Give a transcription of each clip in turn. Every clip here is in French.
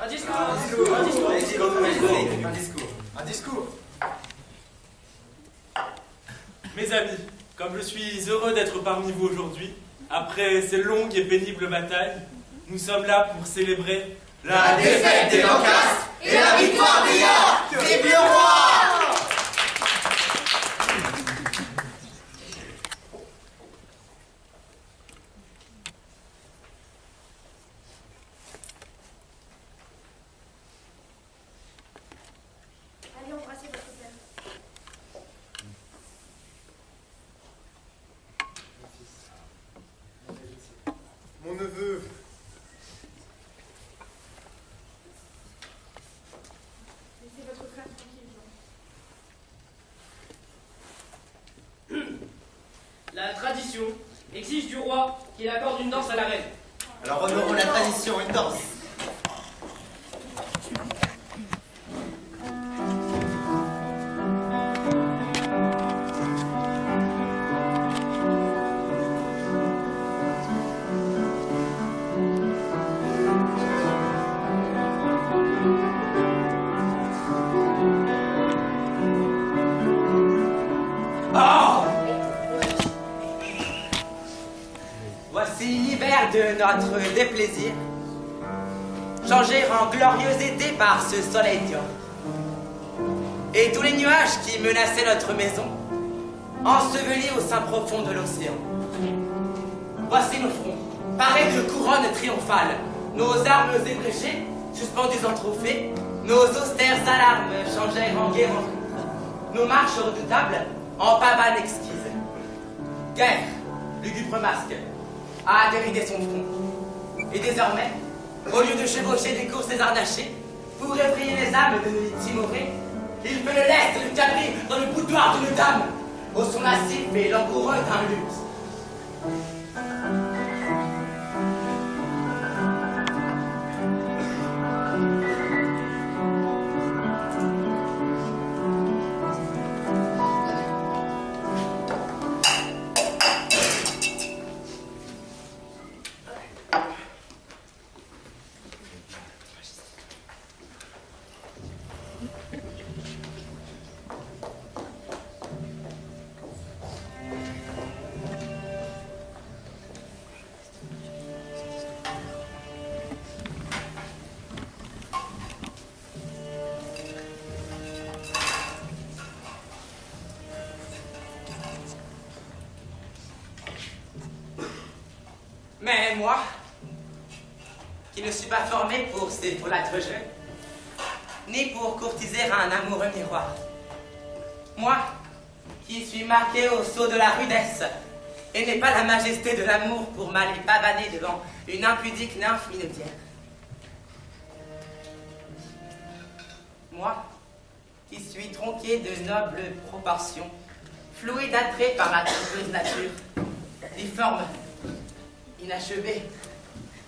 Un discours. Un discours. Mes amis, comme je suis heureux d'être parmi vous aujourd'hui, après ces longues et pénibles batailles, nous sommes là pour célébrer la défaite des Lancastres et la victoire des York. Vive le roi! Allez embrasser votre père. Mon neveu. Laissez votre frère tranquille, Jean. La tradition exige du roi qu'il accorde une danse à la reine. Alors honorons la tradition, une danse. Voici l'hiver de notre déplaisir, changé en glorieuse été par ce soleil diurne. Et tous les nuages qui menaçaient notre maison, ensevelis au sein profond de l'océan. Voici nos fronts, parés de couronnes triomphales, nos armes ébréchées, suspendues en trophée, nos austères alarmes changèrent en guerre en contre, nos marches redoutables en pavanes exquises. Guerre, lugubre masque, a déridé son front. Et désormais, au lieu de chevaucher des courses désarnachées, pour effrayer les âmes de nos timorés, il fait le lest et le cabri dans le boudoir d'une dame, au son lascif et langoureux d'un luxe. Mais moi, qui ne suis pas formé pour ces folâtres jeux, ni pour courtiser un amoureux miroir, moi, qui suis marqué au sceau de la rudesse, et n'ai pas la majesté de l'amour pour m'aller pavaner devant une impudique nymphe minotière. Moi, qui suis tronqué de nobles proportions, floué d'attrait par ma trompeuse nature, difforme, inachevé,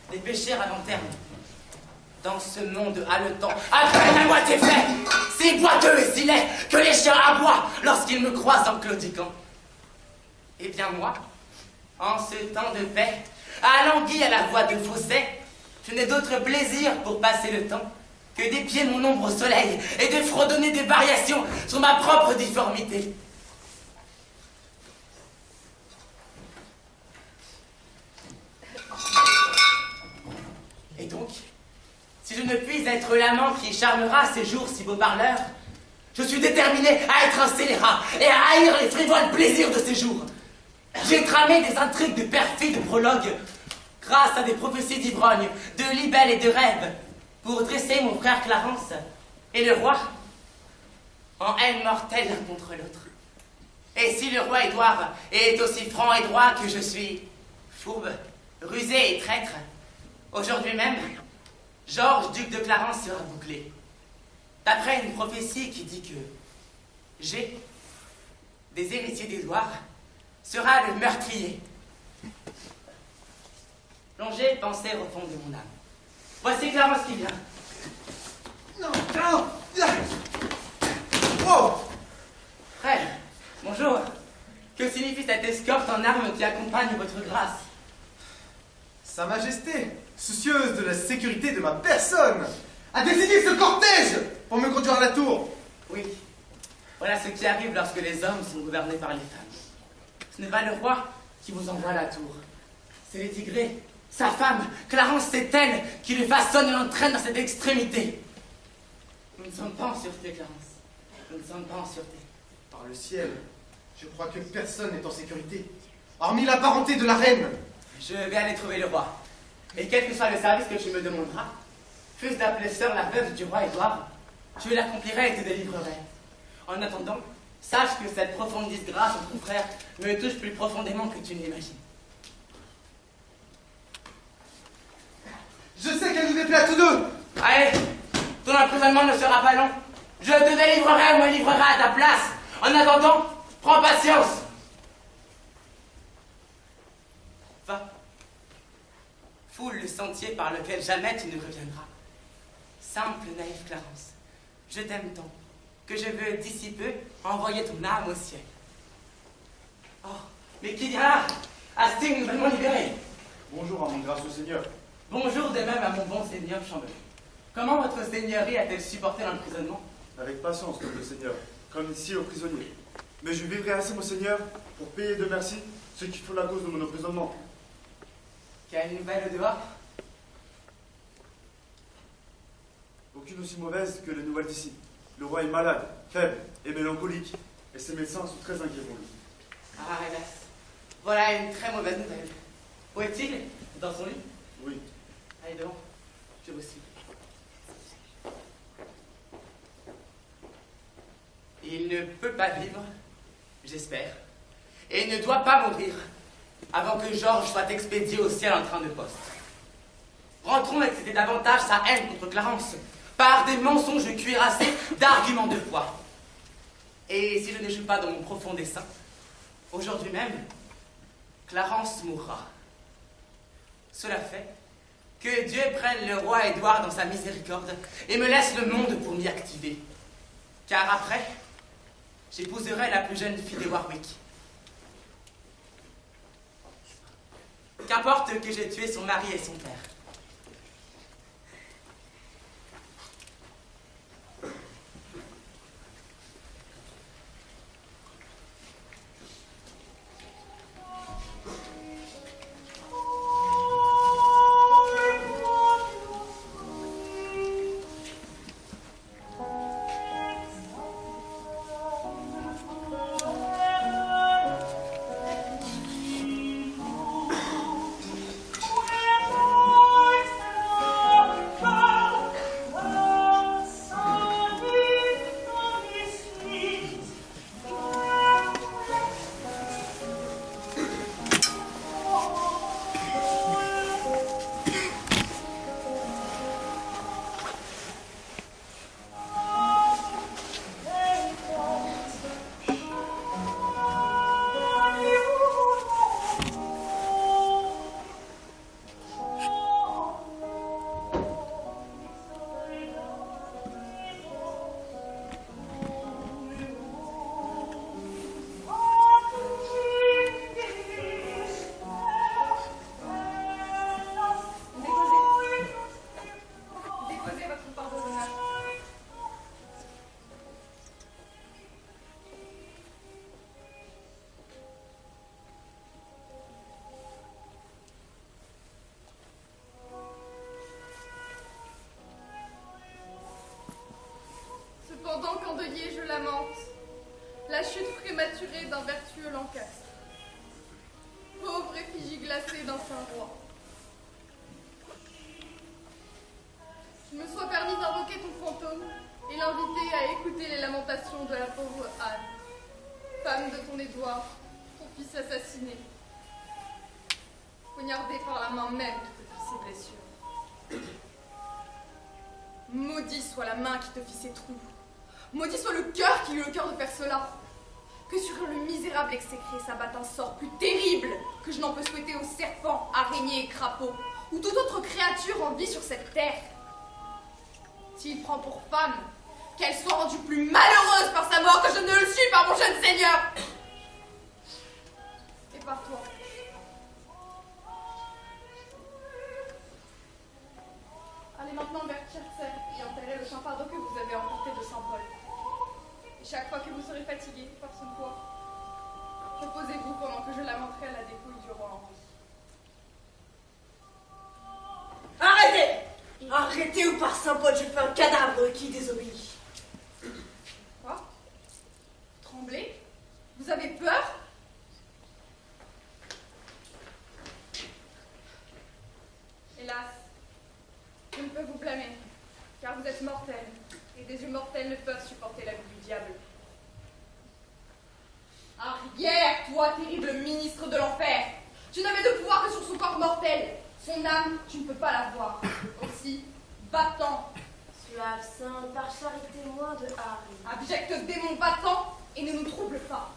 des péchés à long terme. Dans ce monde haletant, après la moitié fait, si boiteux et si laid que les chiens aboient lorsqu'ils me croisent en claudiquant. Eh bien moi, en ce temps de paix, alangui à la voix de fausset, je n'ai d'autre plaisir pour passer le temps que d'épier mon ombre au soleil et de fredonner des variations sur ma propre difformité. Et donc, si je ne puis être l'amant qui charmera ces jours si beaux parleurs, je suis déterminé à être un scélérat et à haïr les frivoles plaisirs de ces jours. J'ai tramé des intrigues de perfides prologues, grâce à des prophéties d'ivrognes, de libelles et de rêves, pour dresser mon frère Clarence et le roi en haine mortelle l'un contre l'autre. Et si le roi Édouard est aussi franc et droit que je suis fourbe, rusé et traître, aujourd'hui même, Georges, duc de Clarence, sera bouclé. D'après une prophétie qui dit que G, des héritiers d'Édouard, sera le meurtrier. Plongé pensée au fond de mon âme. Voici Clarence qui vient. Non, non. Oh. Frère, bonjour. Que signifie cette escorte en armes qui accompagne votre grâce? Sa Majesté, soucieuse de la sécurité de ma personne, a désigné ce cortège pour me conduire à la tour. Oui, voilà ce qui arrive lorsque les hommes sont gouvernés par les femmes. Ce n'est pas le roi qui vous envoie à la tour. C'est Lady Grey, sa femme, Clarence, c'est elle qui le façonne et l'entraîne dans cette extrémité. Nous ne sommes pas en sûreté, Clarence. Nous ne sommes pas en sûreté. Par le ciel, je crois que personne n'est en sécurité, hormis la parenté de la reine. Je vais aller trouver le roi. Et quel que soit le service que tu me demanderas, fût-ce d'appeler sœur la veuve du roi Édouard, je l'accomplirai et te délivrerai. En attendant, sache que cette profonde disgrâce entre ton frère me touche plus profondément que tu ne l'imagines. Je sais qu'elle nous déplaît à tous deux. Allez, ton emprisonnement ne sera pas long. Je te délivrerai ou me livrerai à ta place. En attendant, prends patience. Va. Foule le sentier par lequel jamais tu ne reviendras. Simple, naïve Clarence, je t'aime tant que je veux d'ici peu envoyer ton âme au ciel. Oh, mais qui dira Hastings nouvellement libéré. Bonjour à mon gracieux Seigneur. Bonjour de même à mon bon seigneur Chambellan. Comment votre seigneurie a-t-elle supporté l'emprisonnement? Avec patience, noble Seigneur, comme ici aux prisonniers. Mais je vivrai assez, mon Seigneur, pour payer de merci ceux qui font la cause de mon emprisonnement. Quelle nouvelle au dehors? Aucune aussi mauvaise que les nouvelles d'ici. Le roi est malade, faible et mélancolique, et ses médecins sont très inquiets pour lui. Ah, hélas. Voilà une très mauvaise nouvelle. Où est-il? Dans son lit? Oui. Allez devant, je vous suis. Il ne peut pas vivre, j'espère, et il ne doit pas mourir avant que Georges soit expédié au ciel en train de poste. Rentrons exciter davantage sa haine contre Clarence par des mensonges cuirassés d'arguments de foi. Et si je n'échoue pas dans mon profond dessein, aujourd'hui même, Clarence mourra. Cela fait que Dieu prenne le roi Édouard dans sa miséricorde et me laisse le monde pour m'y activer. Car après, j'épouserai la plus jeune fille de Warwick. Qu'importe que j'ai tué son mari et son père. Cependant qu'endeuillé je lamente la chute prématurée d'un vertueux Lancastre. Pauvre effigie glacée d'un saint roi. Qu'il me soit permis d'invoquer ton fantôme et l'inviter à écouter les lamentations de la pauvre Anne, femme de ton Édouard, ton fils assassiné, poignardé par la main même qui te fit ses blessures. Maudit soit la main qui te fit ces trous. Maudit soit le cœur qui eut le cœur de faire cela. Que sur le misérable exécré s'abatte un sort plus terrible que je n'en peux souhaiter aux serpents, araignées et crapauds, ou toute autre créature en vie sur cette terre. S'il prend pour femme, qu'elle soit rendue plus malheureuse par sa mort que je ne le suis par mon jeune seigneur. Et par toi. Allez maintenant vers Kirtser et enterrer le saint fardeau que vous avez emporté de Saint-Paul. Et chaque fois que vous serez fatigué par son poids, reposez-vous pendant que je lamenterai à la dépouille du roi Henri. Arrêtez! Arrêtez ou par Saint-Paul, je fais un cadavre qui désobéit. Quoi? Tremblez? Vous avez peur? Hélas, je ne peux vous blâmer, car vous êtes mortel, et des yeux mortels ne peuvent supporter la vue du diable. Arrière, toi, terrible ministre de l'enfer! Tu n'avais de pouvoir que sur son corps mortel. Son âme, tu ne peux pas la voir. Aussi, va-t'en. Suave saint, par charité moins de Harry. Abject démon, va-t'en et ne nous trouble pas.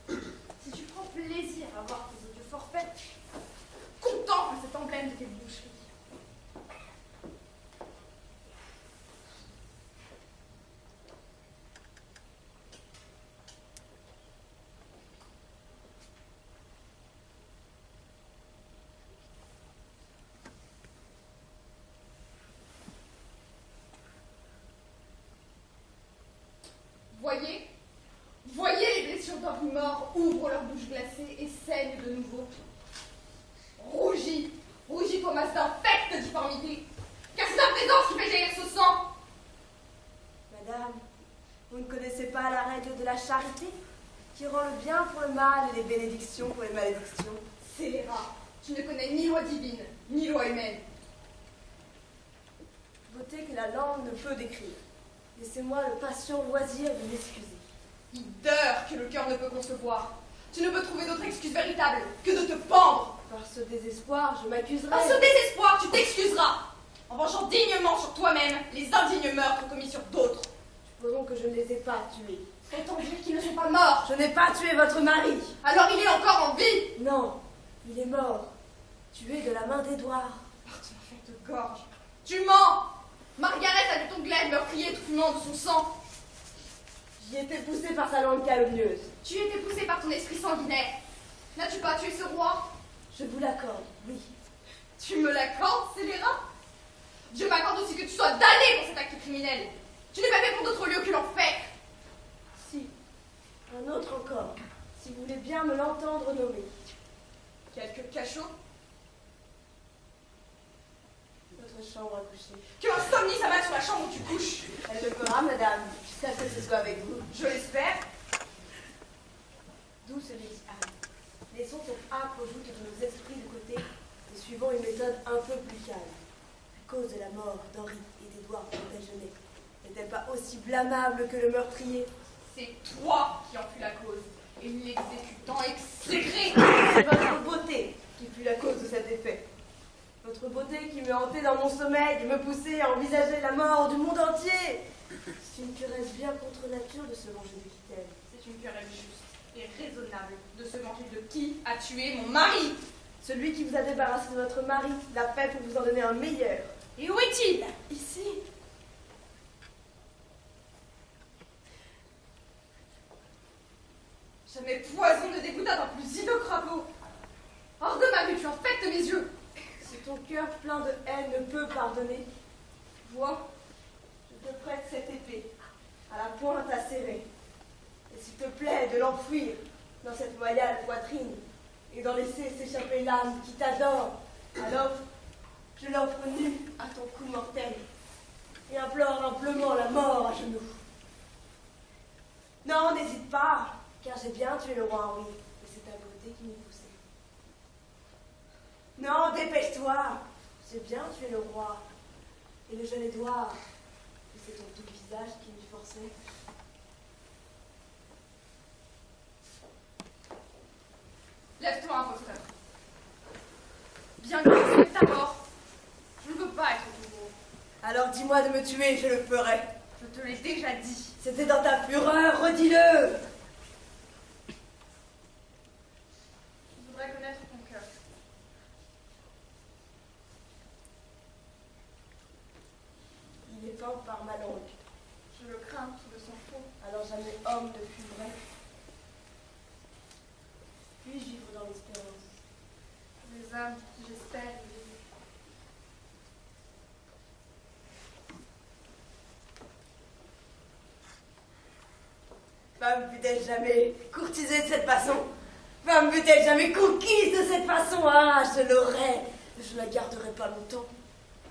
Si tu prends plaisir à voir tes odieux forfaits, contemple cet emblème de tes boucheries. Voyez les blessures d'Henri mort ouvrent leur bouche glacée et saignent de nouveau. Rougis toi masse d'infecte difformité, car c'est ta présence qui fait jaillir ce sang. Madame, vous ne connaissez pas la règle de la charité qui rend le bien pour le mal et les bénédictions pour les malédictions? Scélérat, tu ne connais ni loi divine, ni loi humaine. Beauté que la langue ne peut décrire. Laissez-moi le patient loisir de m'excuser. Hideur que le cœur ne peut concevoir. Tu ne peux trouver d'autre excuse véritable que de te pendre. Par ce désespoir, je m'accuserai. Par ce désespoir, tu t'excuseras, en vengeant dignement sur toi-même les indignes meurtres commis sur d'autres. Supposons que je ne les ai pas tués. Autant dire qu'ils ne sont pas morts. Je n'ai pas tué votre mari. Alors il est encore en vie. Non, il est mort. Tué de la main d'Édouard. Par ton infecte gorge. Tu mens. Margaret a vu ton glaive meurtrier tout fumant de son sang. J'y étais poussé par sa langue calomnieuse. Tu étais poussé par ton esprit sanguinaire. N'as-tu pas tué ce roi? Je vous l'accorde, oui. Tu me l'accordes, scélérat? Dieu m'accorde aussi que tu sois damné pour cet acte criminel. Tu n'es pas fait pour d'autre lieu que l'enfer. Si, un autre encore, si vous voulez bien me l'entendre nommer. Quelques cachots? Votre chambre à coucher. Que insomnie s'abatte sur la chambre où tu couches. Elle le fera, madame, jusqu'à ce que ce soit avec vous. Je l'espère. D'où ce dit Anne. Laissons cette âpre joute de nos esprits de côté et suivons une méthode un peu plus calme. La cause de la mort d'Henri et d'Édouard Plantagenet n'est-elle pas aussi blâmable que le meurtrier? C'est toi qui en fus la cause, et l'exécutant exécré. C'est votre beauté qui fut la cause de cet effet. Votre beauté qui me hantait dans mon sommeil et me poussait à envisager la mort du monde entier. C'est une querelle bien contre nature de se venger de Kittel. C'est une querelle juste et raisonnable de se venger de qui a tué mon mari. Celui qui vous a débarrassé de votre mari l'a fait pour vous en donner un meilleur. Et où est-il? Ici. Jamais poison ne dégoûta d'un plus hideux crapaud. Hors de ma vue, tu infectes mes yeux. Si ton cœur plein de haine ne peut pardonner, vois, je te prête cette épée, à la pointe acérée. Et s'il te plaît de l'enfouir dans cette loyale poitrine, et d'en laisser s'échapper l'âme qui t'adore, alors je l'offre nue à ton cou mortel, et implore humblement la mort à genoux. Non, n'hésite pas, car j'ai bien tué le roi Henri, et c'est ta beauté qui m'y poussait. Non, dépêche-toi, j'ai bien tué le roi, et le jeune Édouard, et c'est ton doux visage qui m'y forçait. Lève-toi, imposteur. Bien que je souhaite ta mort, je ne veux pas être nouveau. Alors dis-moi de me tuer, je le ferai. Je te l'ai déjà dit. C'était dans ta fureur, redis-le. Je voudrais connaître ton cœur. Il est peint par ma langue. Je le crains sous de son faux. Alors jamais homme ne fut vrai. Puis-je vivre dans l'espérance? Les âmes, j'espère, y vivent. Femme fut-elle jamais courtisée de cette façon? Femme fut-elle jamais conquise de cette façon? Ah, je l'aurais, je la garderai pas longtemps.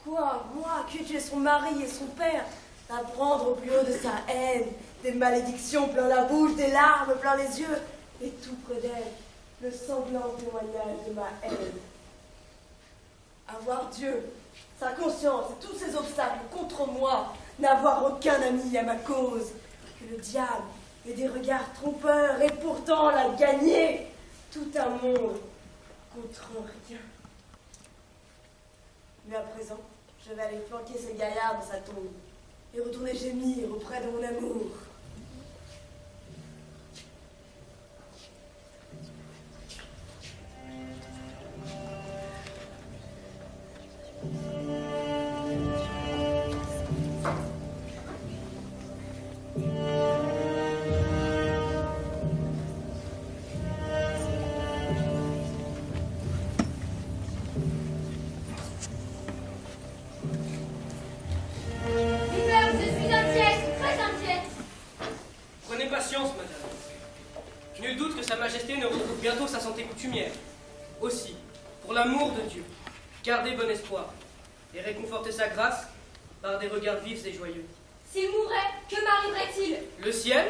Quoi, moi, qui ai tué son mari et son père, à prendre au plus haut de sa haine, des malédictions plein la bouche, des larmes plein les yeux, et tout près d'elle, le sanglant témoignage de ma haine. Avoir Dieu, sa conscience et tous ces obstacles contre moi, n'avoir aucun ami à ma cause, que le diable et des regards trompeurs, et pourtant la gagner, tout un monde contre rien. Mais à présent, je vais aller flanquer ce gaillard dans sa tombe et retourner gémir auprès de mon amour. Bientôt sa santé coutumière. Aussi, pour l'amour de Dieu, gardez bon espoir et réconfortez sa grâce par des regards vifs et joyeux. S'il mourait, que m'arriverait-il? Le ciel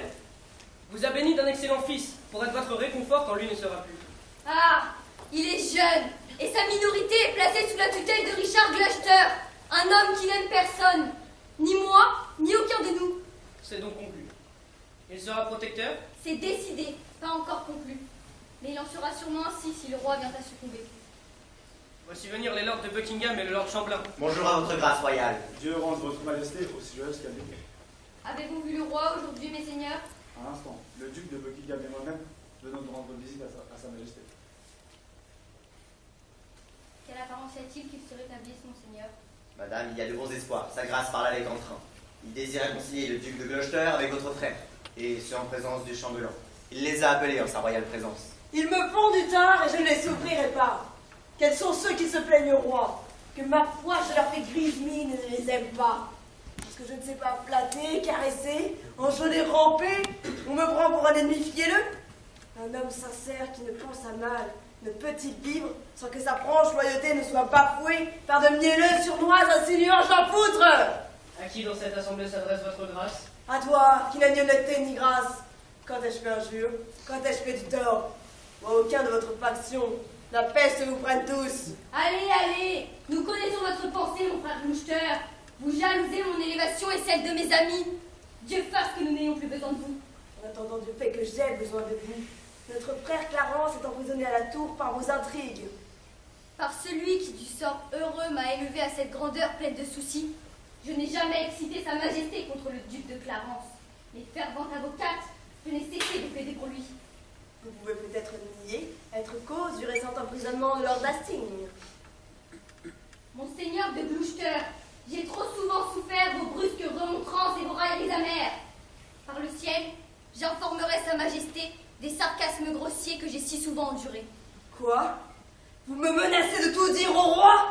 vous a béni d'un excellent fils pour être votre réconfort quand lui ne sera plus. Ah, il est jeune et sa minorité est placée sous la tutelle de Richard Gloucester, un homme qui n'aime personne, ni moi, ni aucun de nous. C'est donc conclu. Il sera protecteur? C'est décidé, pas encore conclu. Mais il en sera sûrement ainsi si le roi vient à succomber. Voici venir les lords de Buckingham et le lord Champlain. Bonjour à votre grâce royale. Dieu rende votre majesté aussi joyeuse qu'elle l'est. Avez-vous vu le roi aujourd'hui, mes seigneurs? À l'instant, le duc de Buckingham et moi-même venons de rendre visite à sa majesté. Quelle apparence y a-t-il qu'il se rétablisse, monseigneur? Madame, il y a de bons espoirs. Sa grâce parle avec entrain. Il désire réconcilier le duc de Gloucester avec votre frère, et ce en présence du chambellan. Il les a appelés en sa royale présence. Ils me font du tort et je ne les souffrirai pas. Quels sont ceux qui se plaignent au roi? Que ma foi, je leur fais grise mine et ne les aime pas. Parce que je ne sais pas flatter, caresser, enjôler, ramper, on me prend pour un ennemi fielleux. Un homme sincère qui ne pense à mal ne peut-il vivre sans que sa franche loyauté ne soit bafouée par de mielleuses surnoises insinuant j'en foutre? À qui dans cette assemblée s'adresse votre grâce? À toi, qui n'a ni honnêteté ni grâce. Quand ai-je fait injure? Quand ai-je fait du tort? Ou à aucun de votre faction? La peste vous prenne tous. Allez, allez, nous connaissons votre pensée, mon frère Gloucester. Vous jalousez mon élévation et celle de mes amis. Dieu fasse que nous n'ayons plus besoin de vous. En attendant Dieu fait que j'ai besoin de vous. Notre frère Clarence est emprisonné à la tour par vos intrigues. Par celui qui du sort heureux m'a élevé à cette grandeur pleine de soucis, je n'ai jamais excité sa majesté contre le duc de Clarence. Mais fervente avocate, je n'ai cessé de plaider pour lui. Vous pouvez peut-être nier être cause du récent emprisonnement de Lord Hastings. Monseigneur de Gloucester, j'ai trop souvent souffert vos brusques remontrances et vos railleries amères. Par le ciel, j'informerai sa majesté des sarcasmes grossiers que j'ai si souvent endurés. Quoi? Vous me menacez de tout dire au roi?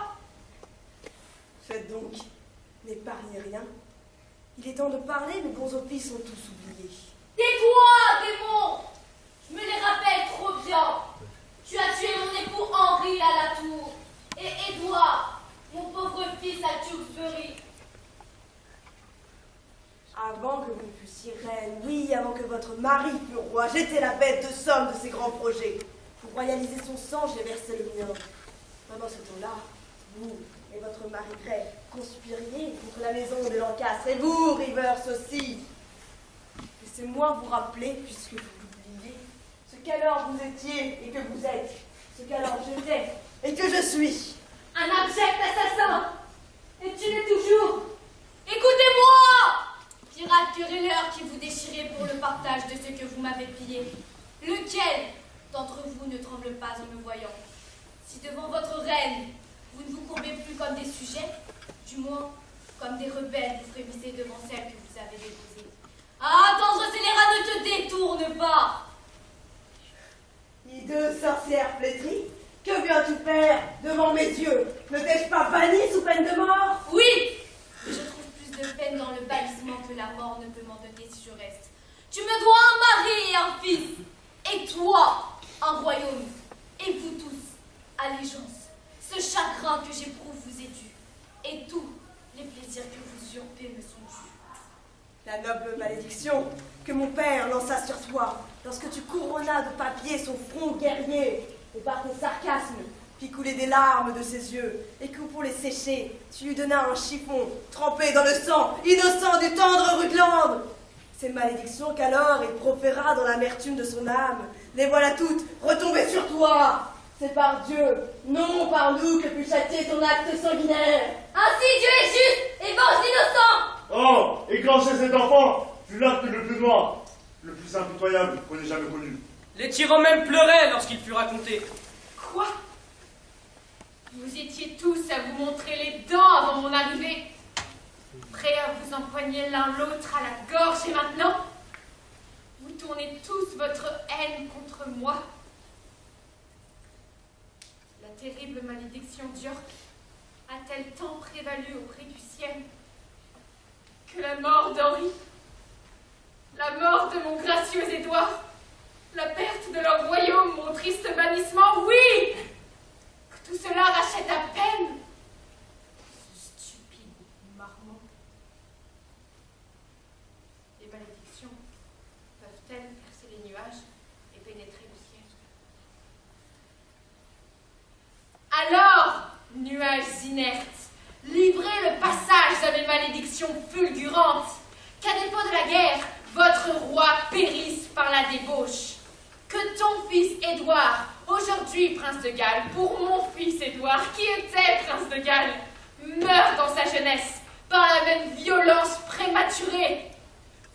Faites donc, n'épargnez rien. Il est temps de parler, mes bons offices sont tous oubliés. Tais-toi, démon! Je me les rappelle trop bien. Tu as tué mon époux Henri à la tour, et Édouard, mon pauvre fils à Tewkesbury. Avant que vous ne fussiez reine, oui, avant que votre mari fût roi, j'étais la bête de somme de ses grands projets. Pour royaliser son sang, j'ai versé le mien. Pendant ce temps-là, vous et votre mari Grey conspiriez contre la maison de Lancastre, et vous, Rivers aussi. Laissez-moi vous rappeler, puisque vous l'oubliez, ce qu'alors vous étiez et que vous êtes, ce qu'alors j'étais et que je suis. Un abject assassin! Et tu l'es toujours! Écoutez-moi! Pirate querelleur qui vous déchirez pour le partage de ce que vous m'avez pillé. Lequel d'entre vous ne tremble pas en me voyant? Si devant votre reine, vous ne vous courbez plus comme des sujets, du moins comme des rebelles, vous frémissez devant celle que vous avez déposée. Ah, tendre scélérat, ne te détourne pas! Hideuse sorcière flétrie, que viens-tu faire devant mes yeux? Ne t'ai-je pas banni sous peine de mort? Oui! Je trouve plus de peine dans le bannissement que la mort ne peut m'en donner si je reste. Tu me dois un mari et un fils, et toi, un royaume, et vous tous, allégeance. Ce chagrin que j'éprouve vous est dû, et tous les plaisirs que vous usurpez me sont dus. La noble malédiction que mon père lança sur toi lorsque tu couronnas de papier son front guerrier et par tes sarcasmes fit couler des larmes de ses yeux et que pour les sécher, tu lui donnas un chiffon trempé dans le sang innocent du tendre Rutland. Ces malédictions qu'alors il proféra dans l'amertume de son âme, les voilà toutes retombées sur toi. C'est par Dieu, non par nous que fut châtié ton acte sanguinaire. Ainsi Dieu est juste et venge l'innocent. Oh, écranchez cet enfant fut l'acte le plus noir, le plus impitoyable qu'on ait jamais connu. Les tyrans même pleuraient lorsqu'il fut raconté. Quoi? Vous étiez tous à vous montrer les dents avant mon arrivée, prêts à vous empoigner l'un l'autre à la gorge, et maintenant, vous tournez tous votre haine contre moi. La terrible malédiction d'York a-t-elle tant prévalu auprès du ciel que la mort d'Henri, la mort de mon gracieux Édouard, la perte de leur royaume, mon triste bannissement, oui, que tout cela rachète à peine ce stupide marmot. Les malédictions peuvent-elles percer les nuages et pénétrer le ciel? Alors, nuages inertes, livrez le passage à mes malédictions fulgurantes, qu'à défaut de la guerre, votre roi périsse par la débauche. Que ton fils Édouard, aujourd'hui prince de Galles, pour mon fils Édouard, qui était prince de Galles, meure dans sa jeunesse par la même violence prématurée.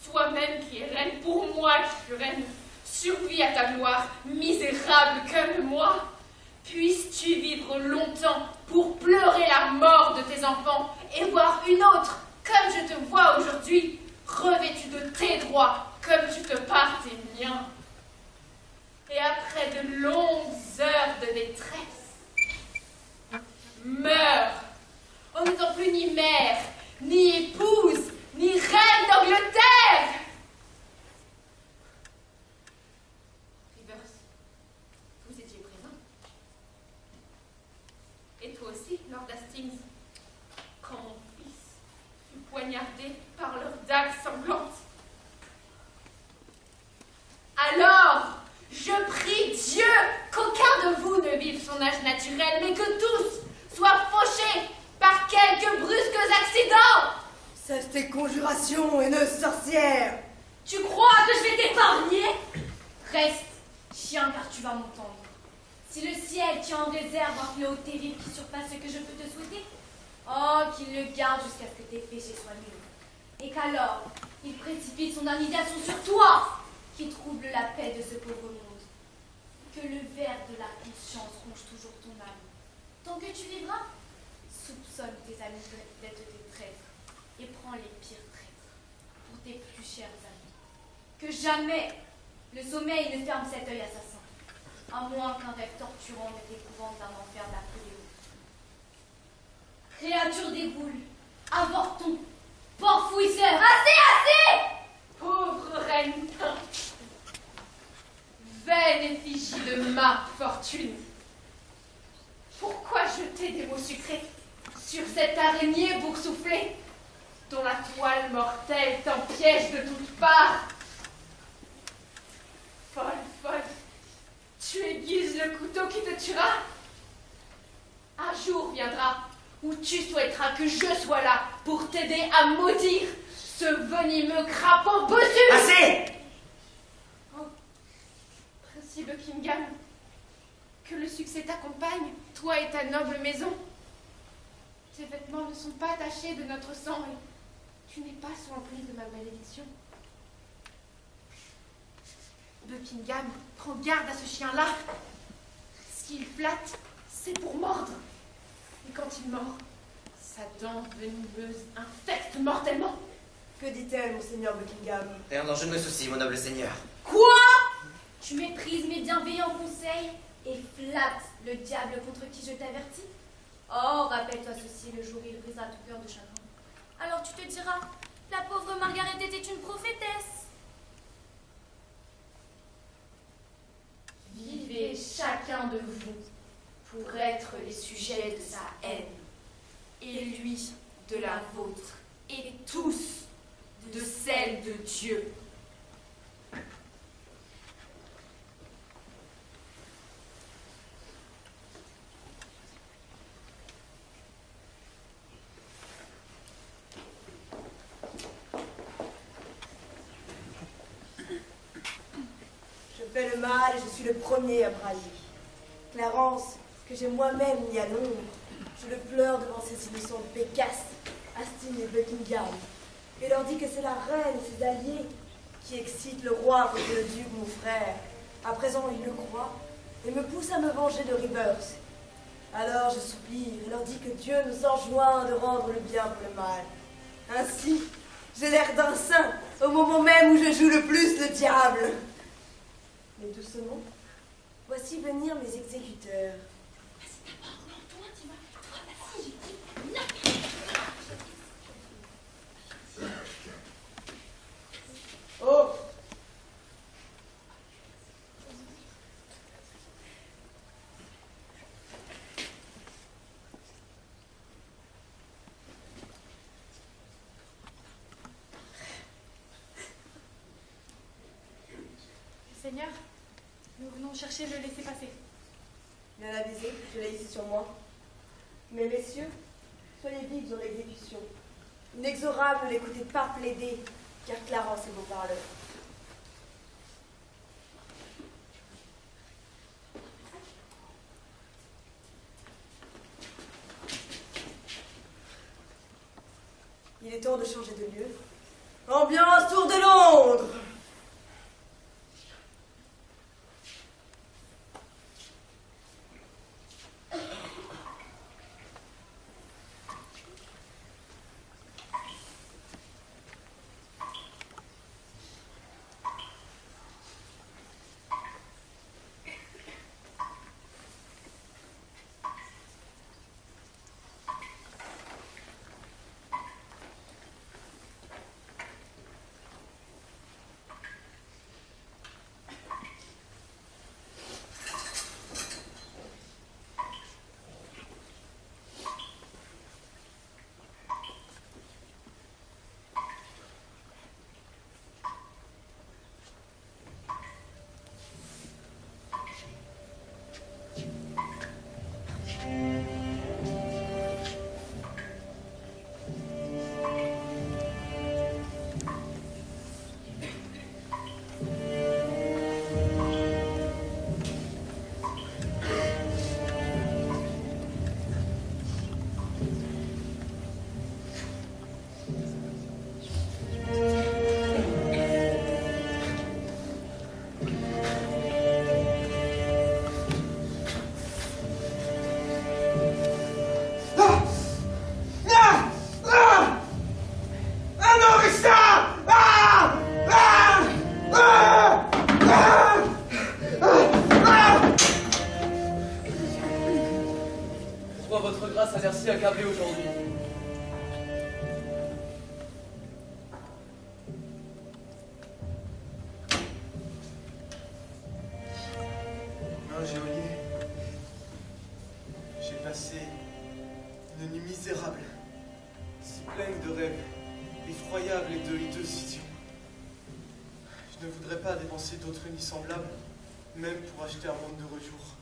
Toi-même qui es reine, pour moi qui fus reine, survis à ta gloire, misérable comme moi. Puisses-tu vivre longtemps pour pleurer la mort de tes enfants et voir une autre, comme je te vois aujourd'hui, revêtue de tes droits, comme tu te pars tes miens. Et après de longues heures de détresse, meurs, en n'étant plus ni mère, ni épouse, ni reine d'Angleterre. Rivers, vous étiez présent. Et toi aussi, Lord Hastings, quand mon fils fut poignardé par leurs dagues sanglantes. Alors, je prie Dieu qu'aucun de vous ne vive son âge naturel, mais que tous soient fauchés par quelques brusques accidents. Cesse tes conjurations, haineuse sorcière. Tu crois que je vais t'épargner? Reste, chien, car tu vas m'entendre. Si le ciel tient en réserve un fléau terrible qui surpasse ce que je peux te souhaiter, oh, qu'il le garde jusqu'à ce que tes péchés soient nuls. Et qu'alors, il précipite son indignation sur toi, qui trouble la paix de ce pauvre monde. Que le ver de la conscience ronge toujours ton âme. Tant que tu vivras, soupçonne tes amis d'être des traîtres et prends les pires traîtres pour tes plus chers amis. Que jamais le sommeil ne ferme cet œil assassin, à moins qu'un rêve torturant ne t'épouvante d'un enfer Napoléon. Créature des goules, avorton, porc-fouisseur, assez! Pauvre reine, vaine effigie de ma fortune. Pourquoi jeter des mots sucrés sur cette araignée boursouflée, dont la toile mortelle t'empiège de toutes parts? Folle, tu aiguises le couteau qui te tuera. Un jour viendra où tu souhaiteras que je sois là pour t'aider à maudire ce venimeux crapaud bossu. Assez! Oh, Précieux Buckingham, que le succès t'accompagne, toi et ta noble maison. Tes vêtements ne sont pas tachés de notre sang et tu n'es pas sous l'emprise de ma malédiction. Buckingham, prends garde à ce chien-là. S'il flatte, c'est pour mordre. Et quand il mord, sa dent venimeuse infecte mortellement. Que dit-elle, monseigneur Buckingham? Rien dont je ne me soucie, mon noble seigneur. Quoi? Tu méprises mes bienveillants conseils et flattes le diable contre qui je t'avertis? Oh, rappelle-toi ceci le jour où il brisera ton cœur de chagrin. Alors tu te diras, la pauvre Margaret était une prophétesse. créé chacun de vous pour être les sujets de sa haine, et lui de la vôtre, et tous de celle de Dieu. Je fais le mal et je suis le premier à brailler. Clarence, que j'ai moi-même mis à l'ombre, je le pleure devant ces innocents de Bécasse, Hastings et Buckingham, et leur dis que c'est la reine et ses alliés qui excitent le roi contre le duc mon frère. À présent, ils le croient et me poussent à me venger de Rivers. Alors je soupire et leur dis que Dieu nous enjoint de rendre le bien pour le mal. Ainsi, j'ai l'air d'un saint au moment même où je joue le plus le diable. Mais doucement, voici venir mes exécuteurs. Oh! Seigneur, nous venons chercher le laissez-passer. Bien avisé, je l'ai ici sur moi. Mais messieurs, soyez vifs dans l'exécution. Inexorable, ne l'écoutez pas plaider, car Clarence est beau parleur. Il est temps de changer de lieu. Ambiance Tour de Londres! aujourd'hui. Non, Géolier, j'ai passé une nuit misérable, si pleine de rêves, effroyables et de hideux idiots. Je ne voudrais pas dépenser d'autres nuits semblables, même pour acheter un monde d'heureux jours.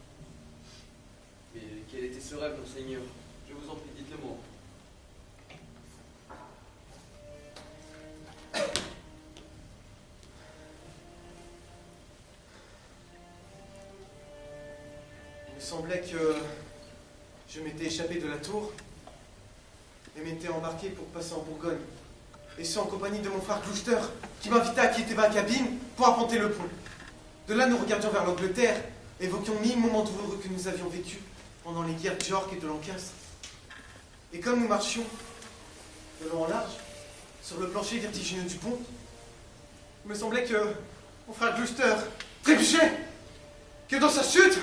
Mais quel était ce rêve, monseigneur? Je vous en prie, dites-le-moi. Il me semblait que je m'étais échappé de la tour et m'étais embarqué pour passer en Bourgogne. Et ce en compagnie de mon frère Gloucester, qui m'invita à quitter ma cabine pour arpenter le pont. De là, nous regardions vers l'Angleterre, évoquions mille moments douloureux que nous avions vécus pendant les guerres de York et de Lancastre. Et comme nous marchions de long en large, sur le plancher vertigineux du pont, il me semblait que mon frère Gloucester trébuchait, que dans sa chute,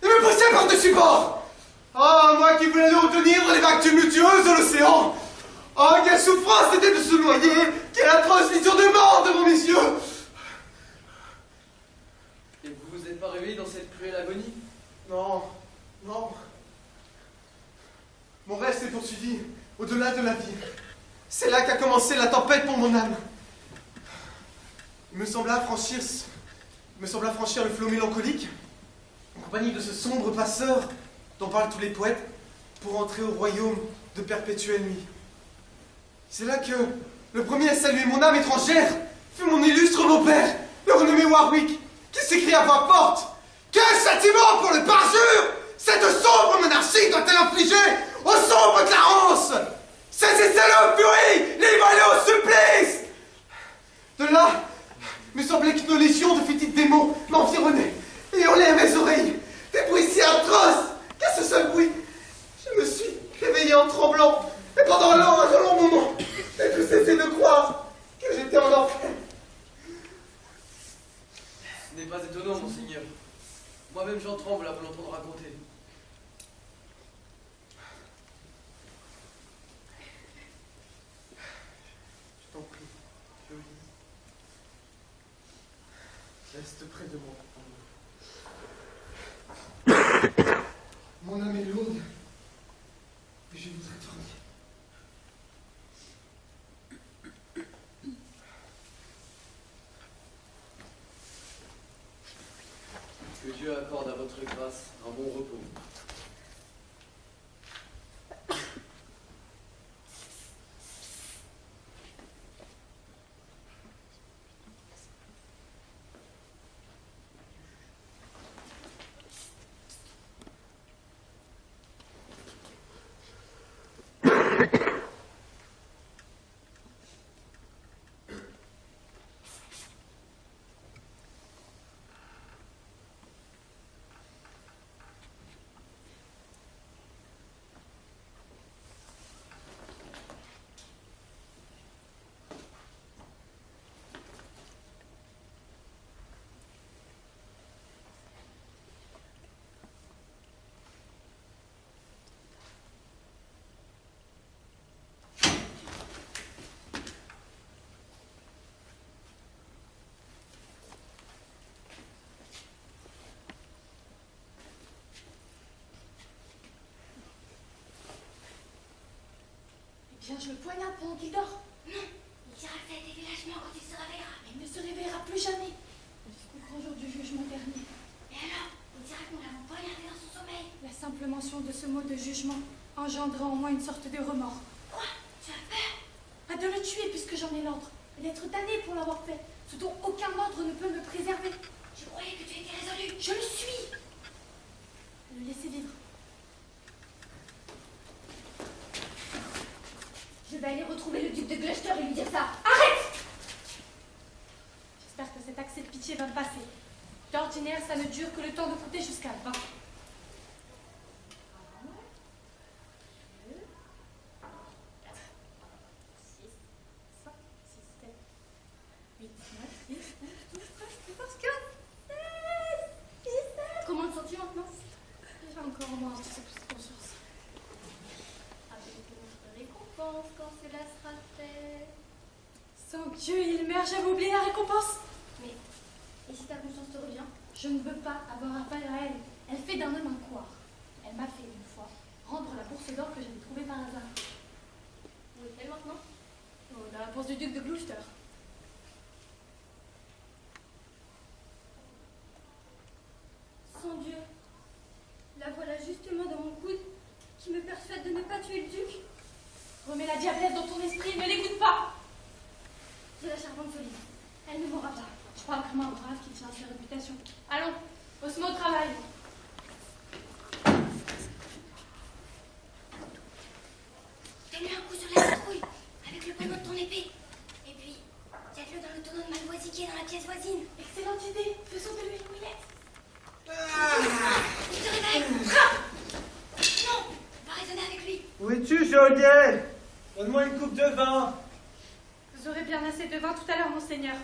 il me poussait par-dessus bord. Ah, moi qui voulais le retenir dans les vagues tumultueuses de l'océan. Oh, quelle souffrance c'était de se noyer! Quelle atroce vision de mort devant mes yeux! Et vous vous êtes pas réveillé dans cette cruelle agonie? Non, non. Mon rêve s'est poursuivi au-delà de la vie. C'est là qu'a commencé la tempête pour mon âme. Il me sembla franchir le flot mélancolique, en compagnie de ce sombre passeur dont parlent tous les poètes, pour entrer au royaume de perpétuelle nuit. C'est là que le premier à saluer mon âme étrangère fut mon illustre beau-père, le renommé Warwick, qui s'écria à voix forte: quel châtiment pour le parjure cette sombre monarchie doit-elle infliger aux sombres Clarence? Saisissez-le, furie, livrez-le au supplice! De là, me semblait qu'une légion de fétides démons m'environnait et hurlait à mes oreilles des bruits si atroces qu'à ce seul bruit, je me suis réveillé en tremblant, et pendant un long moment, j'ai pu cesser de croire que j'étais en enfer. Ce n'est pas étonnant, monseigneur. Moi-même j'en tremble à vous l'entendre raconter. Je t'en prie, reste près de moi. Mon âme est lourde, et je voudrais te revenir. Que Dieu accorde à votre grâce un bon repos. Bien, je le poignarde pendant qu'il dort. Non, il dira que ça a été fait lâchement quand il se réveillera. Mais il ne se réveillera plus jamais. Jusqu'au grand jour du jugement dernier. Et alors, il dira que nous l'avons poignardé dans son sommeil. La simple mention de ce mot de jugement engendra en moi une sorte de remords. Quoi? Tu as peur? À de le tuer puisque j'en ai l'ordre. Et d'être damné pour l'avoir fait. Ce dont aucun ordre ne peut me préserver. Je croyais que tu étais résolu. Je le suis. Le laisser vivre. Je vais aller retrouver le duc de Gloucester et lui dire ça. Arrête! J'espère que cet accès de pitié va me passer. D'ordinaire, ça ne dure que le temps de compter jusqu'à 20. 17. Comment te sens-tu maintenant? J'ai encore en moi un petit peu plus de conscience. Avec notre récompense quand cela sera fait. Sans Dieu, il meurt, j'avais oublié la récompense. Mais, et si ta conscience te revient? Je ne veux pas avoir affaire à elle. Elle fait d'un homme un couard. Elle m'a fait une fois rendre la bourse d'or que j'avais trouvée par hasard. Où est-elle maintenant? Oh, dans la bourse du duc de Gloucester. Sans Dieu, la voilà justement dans mon coude qui me persuade de ne pas tuer le duc. Remets la diablesse dans ton esprit, ne l'écoute pas. J'ai la charpente solide. Elle ne mourra pas. Je parle comme un brave qui tient à sa réputation. Allons, on se met au travail. Donne-lui un coup sur la citrouille avec le poignard de ton épée. Et puis, jette-le dans le tonneau de Malvoisie qui est dans la pièce voisine. Excellente idée. Faisons de lui une millette. Il se réveille. Frappe! Non, on va raisonner avec lui. Où es-tu, geôlier? Donne-moi une coupe de vin. Vous aurez bien assez de vin tout à l'heure, monseigneur.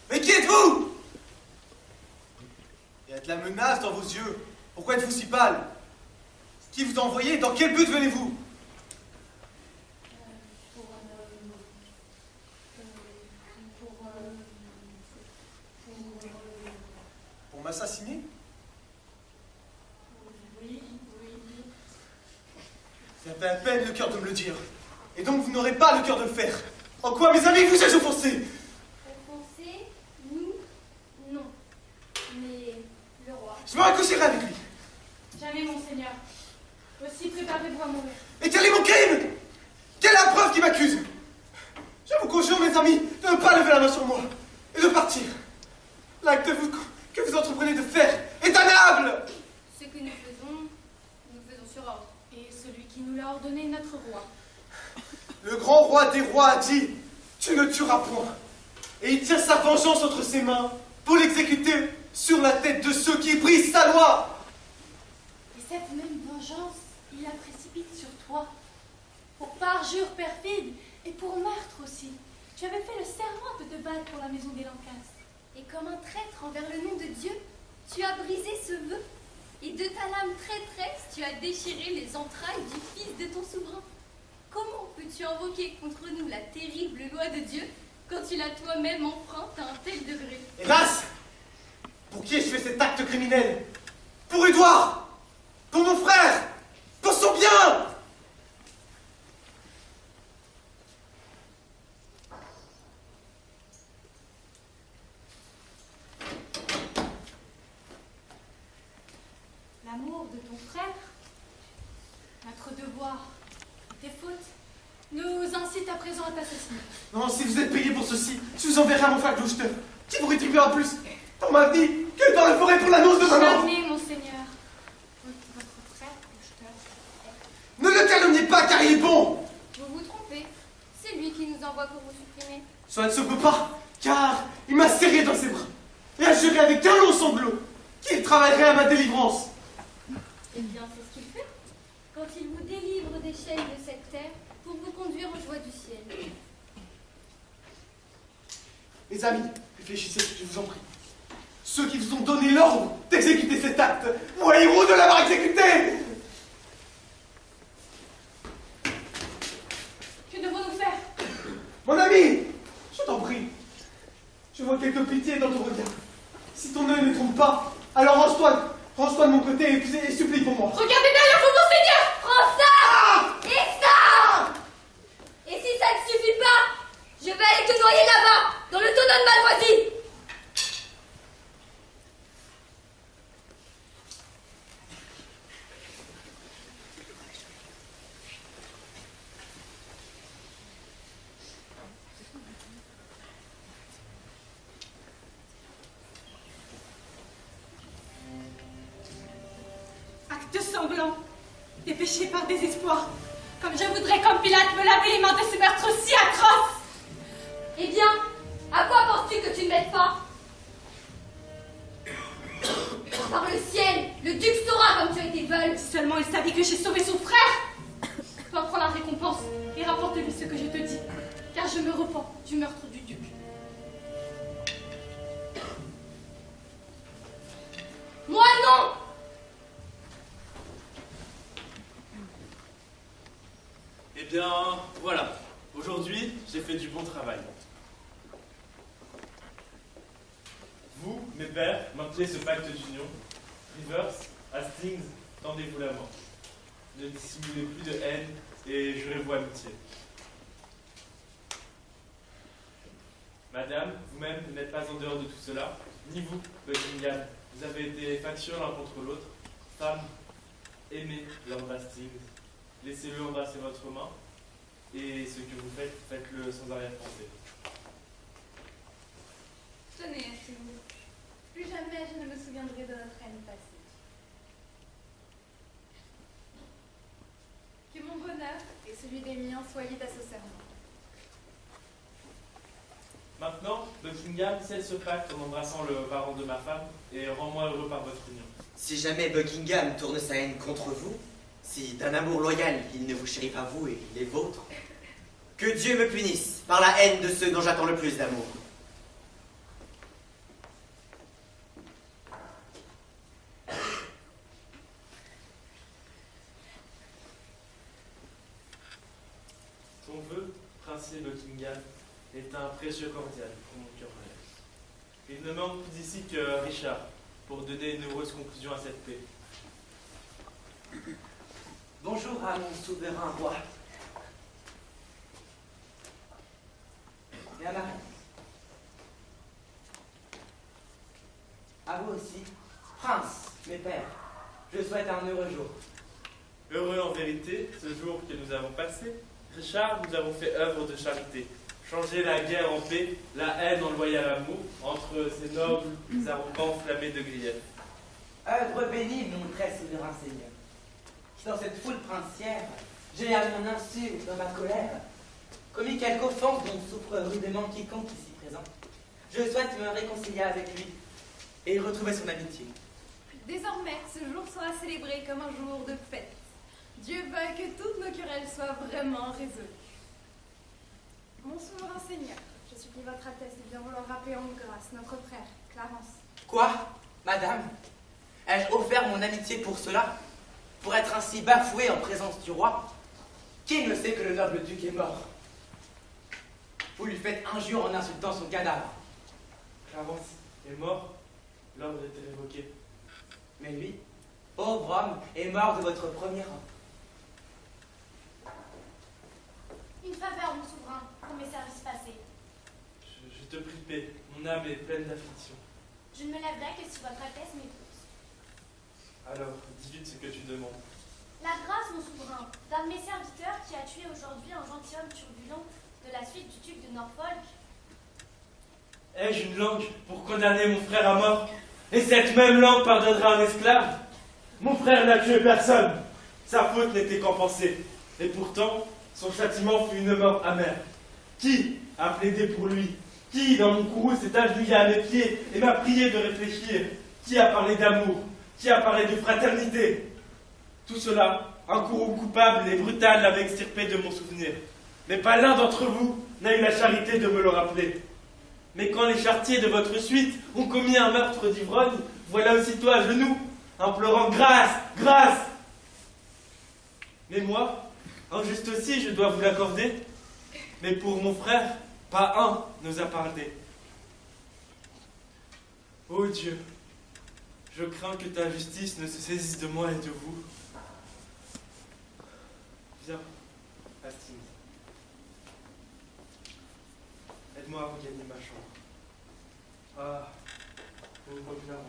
Mais qui êtes-vous? Il y a de la menace dans vos yeux. Pourquoi êtes-vous si pâle? Qui vous a envoyé? Dans quel but venez-vous? m'assassiner? Oui. Vous avez à peine le cœur de me le dire. Et donc vous n'aurez pas le cœur de le faire. En quoi, mes amis, vous ai-je offensé? Offensé? Nous? Non. Mais le roi. Je me réconcilierai avec lui. Jamais, monseigneur. Aussi préparez-vous à mourir. Et quel est mon crime? Quelle est la preuve qui m'accuse? Je vous conjure, mes amis, de ne pas lever la main sur moi et de partir. L'acte que vous entreprenez de faire est damnable. Ce que nous faisons sur ordre. Et celui qui nous l'a ordonné est notre roi. Le grand roi des rois a dit, tu ne tueras point. Et il tire sa vengeance entre ses mains pour l'exécuter sur la tête de ceux qui brisent sa loi. Et cette même vengeance, il la précipite sur toi. Pour parjure perfide et pour meurtre aussi. Tu avais fait le serment de te battre pour la maison des Lancastes. Et comme un traître envers le nom de Dieu, tu as brisé ce vœu. Et de ta lame traîtresse, tu as déchiré les entrailles du fils de ton souverain. Comment peux-tu invoquer contre nous la terrible loi de Dieu quand tu l'as toi-même enfreinte à un tel degré? Hélas, pour qui ai-je fait cet acte criminel? Pour Édouard, pour mon frère, pour son bien. L'amour de ton frère, notre devoir, tes fautes, nous incitent à présent à t'assassiner. Non, si vous êtes payé pour ceci, je vous enverrai à mon frère Gloucester, qui vous rétribuera plus dans ma vie que dans la forêt pour l'annonce de ma mort. Jamais, monseigneur. Votre frère Gloucester est... Ne le calomniez pas, car il est bon. Vous vous trompez. C'est lui qui nous envoie pour vous supprimer. Cela ne se peut pas, car il m'a serré dans ses bras et a juré avec un long sanglot qu'il travaillerait à ma délivrance. Eh bien, c'est ce qu'il fait. Quand il vous délivre des chaînes de cette terre pour vous conduire aux joies du ciel. Mes amis, réfléchissez, je vous en prie. Ceux qui vous ont donné l'ordre d'exécuter cet acte, moi héros de l'avoir exécuté. Que devons-nous faire? Mon ami, je t'en prie. Je vois quelque pitié dans ton regard. Si ton œil ne trompe pas, alors range-toi de mon côté et supplie pour moi. Regardez derrière vous, monseigneur! Prends ça! Et ça! Et si ça ne suffit pas, je vais aller te noyer là-bas, dans le tonneau de Malvoisie! Acte sanglant, dépêché par désespoir, comme je voudrais, comme Pilate, me laver les mains de ce meurtre si atroce. Eh bien, à quoi penses-tu que tu ne m'aides pas? Par le ciel, le duc saura comme tu as été veule. Si seulement il savait que j'ai sauvé son frère. Toi, prends la récompense et rapporte-lui ce que je te dis, car je me repens du meurtre du duc. Moi non! Eh bien, voilà. Aujourd'hui, j'ai fait du bon travail. Vous, mes pères, maintenez ce pacte d'union. Rivers, Hastings, tendez-vous la main. Ne dissimulez plus de haine et jurez-vous amitié. Madame, vous-même, vous n'êtes pas en dehors de tout cela, ni vous, Buckingham. Vous avez été factieux l'un contre l'autre. Femme, aimez Lord Hastings. Laissez-le embrasser votre main. Et ce que vous faites, faites-le sans arrière-pensée. Tenez, Hastings. Plus jamais je ne me souviendrai de notre haine passée. Que mon bonheur et celui des miens soient liés à ce serment. Maintenant, Buckingham cesse ce pacte en embrassant le parent de ma femme et rends-moi heureux par votre union. Si jamais Buckingham tourne sa haine contre vous, si d'un amour loyal il ne vous chérit pas vous et les vôtres, que Dieu me punisse par la haine de ceux dont j'attends le plus d'amour. Ton vœu, princier Buckingham, est un précieux cordial pour mon cœur malade. Il ne manque plus d'ici que Richard, pour donner une heureuse conclusion à cette paix. Bonjour à mon souverain roi. Et à ma reine. À vous aussi, prince, mes pères, je souhaite un heureux jour. Heureux en vérité, ce jour que nous avons passé. Richard, nous avons fait œuvre de charité. Changer la guerre en paix, la haine en loyal amour, entre ces nobles arrogants enflammés de grief. Œuvre bénie, mon très souverain seigneur, qui dans cette foule princière, j'ai à mon insu ou dans ma colère, commis quelque offense dont souffre rudement quiconque ici présent. Je souhaite me réconcilier avec lui et retrouver son amitié. Désormais, ce jour sera célébré comme un jour de fête. Dieu veuille que toutes nos querelles soient vraiment résolues. Mon souverain seigneur, je supplie votre Altesse de bien vouloir rappeler en grâce notre frère, Clarence. Quoi, madame? Ai-je offert mon amitié pour cela? Pour être ainsi bafoué en présence du roi? Qui ne sait que le noble duc est mort? Vous lui faites injure en insultant son cadavre. Clarence est mort, l'ordre était révoqué. Mais lui, pauvre homme, est mort de votre premier homme. Une faveur, mon souverain, pour mes services passés. Je te prie de paix, mon âme est pleine d'affliction. Je ne me lèverai que si votre Altesse m'écoute. Alors, dis vite ce que tu demandes. La grâce, mon souverain, d'un de mes serviteurs qui a tué aujourd'hui un gentilhomme turbulent de la suite du duc de Norfolk. Ai-je une langue pour condamner mon frère à mort? Et cette même langue pardonnera un esclave? Mon frère n'a tué personne. Sa faute n'était qu'en pensée. Et pourtant, son châtiment fut une mort amère. Qui a plaidé pour lui? Qui, dans mon courroux, s'est agenouillé à mes pieds et m'a prié de réfléchir? Qui a parlé d'amour? Qui a parlé de fraternité? Tout cela, un courroux coupable et brutal l'avait extirpé de mon souvenir. Mais pas l'un d'entre vous n'a eu la charité de me le rappeler. Mais quand les charretiers de votre suite ont commis un meurtre d'ivrogne, voilà aussitôt à genoux, implorant grâce, grâce. Mais moi, injuste aussi, je dois vous l'accorder, mais pour mon frère, pas un n'osa parler. Ô Dieu, je crains que ta justice ne se saisisse de moi et de vous. Viens, Hastings. Aide-moi à regagner ma chambre. Ah, pauvre Clarence.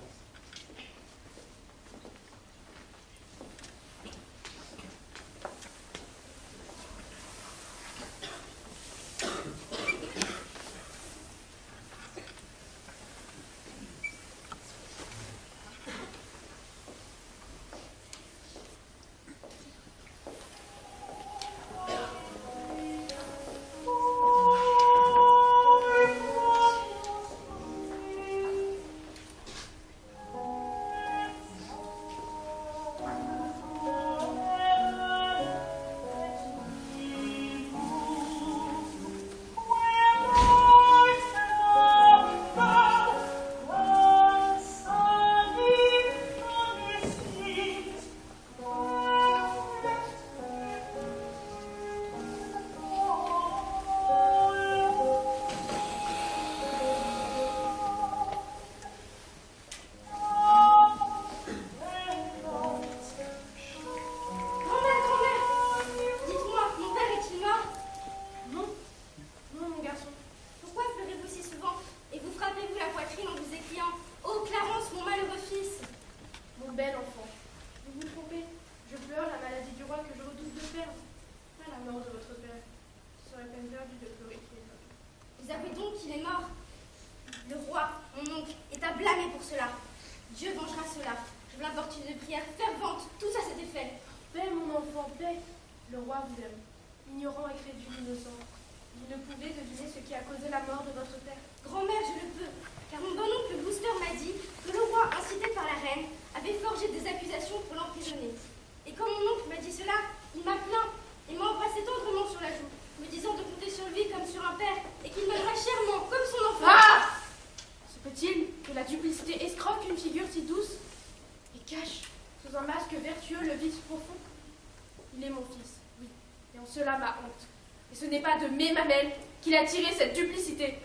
De mes mamelles qu'il a tiré cette duplicité.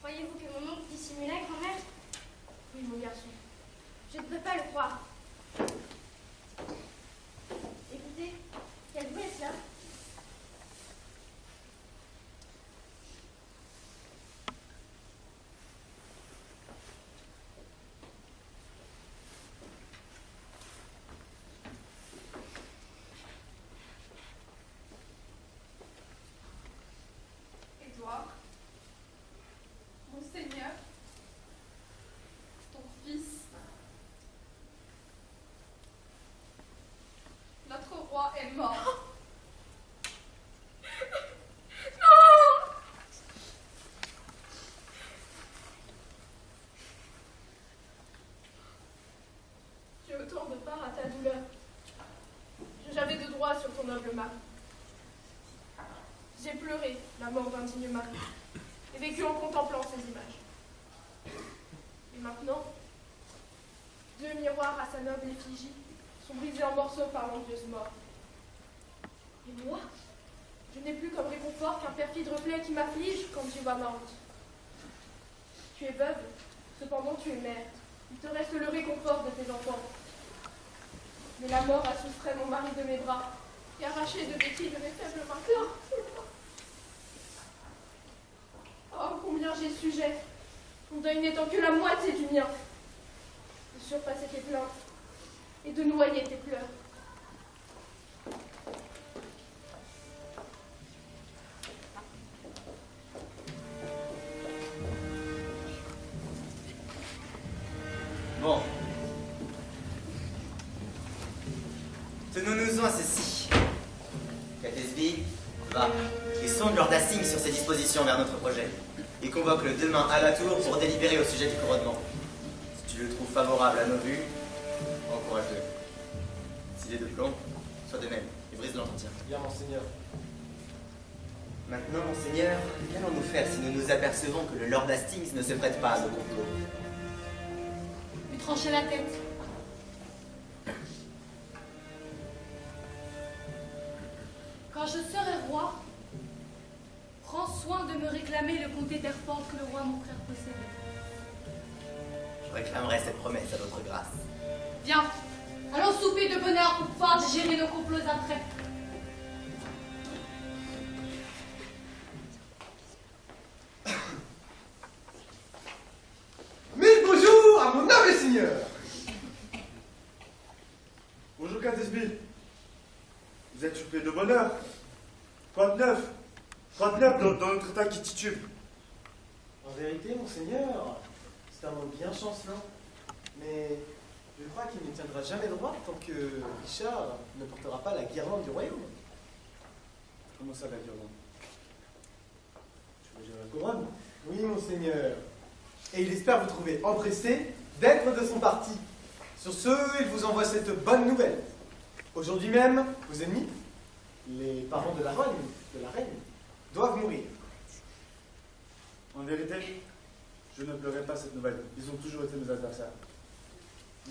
Croyez-vous que mon oncle dissimulait, grand-mère? Oui, mon garçon. Je ne peux pas le croire. Écoutez, quel bruit est-ce là? Édouard, mon Seigneur, ton fils, notre roi est mort. Tu me tournes de part à ta douleur. J'avais de droit sur ton noble mari. J'ai pleuré la mort d'un digne mari et vécu en contemplant ces images. Et maintenant, deux miroirs à sa noble effigie sont brisés en morceaux par l'odieuse mort. Et moi, je n'ai plus comme réconfort qu'un perfide reflet qui m'afflige quand tu vois ma honte. Tu es veuve, cependant tu es mère. Il te reste le réconfort de tes enfants. Mais la mort a soustrait mon mari de mes bras et arraché de béquilles de mes faibles mains. Oh, combien j'ai sujet, ton deuil n'étant que la moitié du mien, de surpasser tes plaintes et de noyer tes pleurs. Bon. Tenons-nous-en à ceci. Catesby, va et sonde Lord Hastings sur ses dispositions vers notre projet. Et convoque-le demain à la tour pour délibérer au sujet du couronnement. Si tu le trouves favorable à nos vues, encourage-le. S'il est de plomb, sois de même et brise l'entretien. Bien, monseigneur. Maintenant, monseigneur, qu'allons-nous faire si nous nous apercevons que le Lord Hastings ne se prête pas à nos complots? Lui trancher la tête. Quand je serai roi, prends soin de me réclamer le comté d'Hereford que le roi mon frère possédait. Je réclamerai cette promesse à votre grâce. Viens, allons souper de bonne heure pour pouvoir digérer nos complots après. Mille bonjours à mon noble seigneur. Bonjour Catesby. Vous êtes soupé de bonheur. Quoi de neuf? Quoi de neuf dans notre état qui titube? En vérité, monseigneur, c'est un homme bien chancelant. Mais je crois qu'il ne tiendra jamais droit tant que Richard ne portera pas la guirlande du royaume. Comment ça, la guirlande? Tu veux dire la couronne? Oui, monseigneur. Et il espère vous trouver empressé d'être de son parti. Sur ce, il vous envoie cette bonne nouvelle. Aujourd'hui même, vos ennemis, les parents de la reine, doivent mourir. En vérité, je ne pleurais pas cette nouvelle. Ils ont toujours été mes adversaires.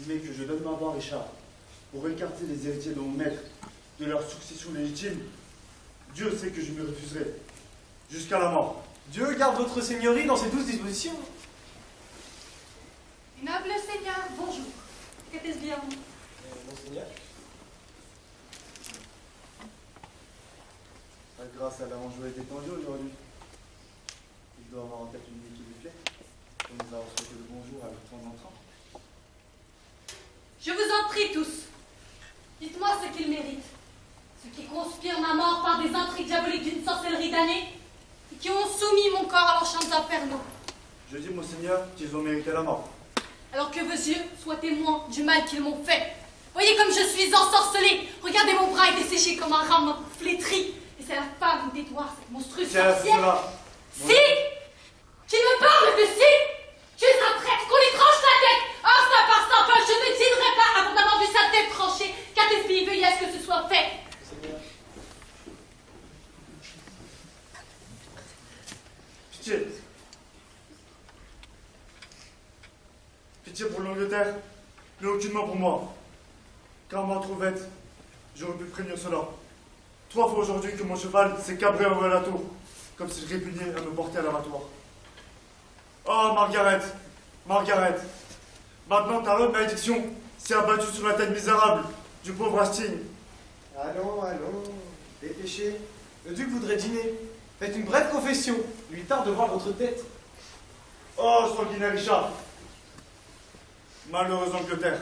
Mais que je donne ma voix à Richard pour écarter les héritiers de mon maître de leur succession légitime, Dieu sait que je me refuserai jusqu'à la mort. Dieu garde votre seigneurie dans ses douces dispositions. Noble Seigneur, bonjour. Qu'était-ce bien? Monseigneur. Grâce à l'arrangement détendu aujourd'hui. Il doit avoir en tête une nuit qui lui plaît, pour nous avoir souhaité le bonjour à temps en temps. Je vous en prie tous. Dites-moi ce qu'ils méritent. Ceux qui conspirent ma mort par des intrigues diaboliques d'une sorcellerie damnée et qui ont soumis mon corps à leurs chants infernaux. Je dis, monseigneur, qu'ils ont mérité la mort. Alors que vos yeux soient témoins du mal qu'ils m'ont fait. Voyez comme je suis ensorcelée. Regardez mon bras est desséché comme un rame flétri. Et c'est la femme d'Édouard, cette monstrueuse sorcière. Si! Tu me parles de si! Tu es un prêtre, qu'on lui tranche la tête! Oh, ça part sans peu, je ne dînerai pas avant d'avoir vu sa tête tranchée. Catesby, veuillez à ce que ce soit fait. Pitié. Pitié pour l'Angleterre, mais aucunement pour moi. Car moi, trop bête, j'aurais pu prévenir cela. 3 fois aujourd'hui que mon cheval s'est cabré envers la tour, comme s'il répugnait à me porter à l'abattoir. Oh, Margaret, Margaret, Maintenant, ta lourde malédiction s'est abattue sur la tête misérable du pauvre Hastings. Allons, allons, dépêchez. Le duc voudrait dîner. Faites une brève confession. Il lui tarde de voir votre tête. Oh, sanguinaire Richard! Malheureuse Angleterre,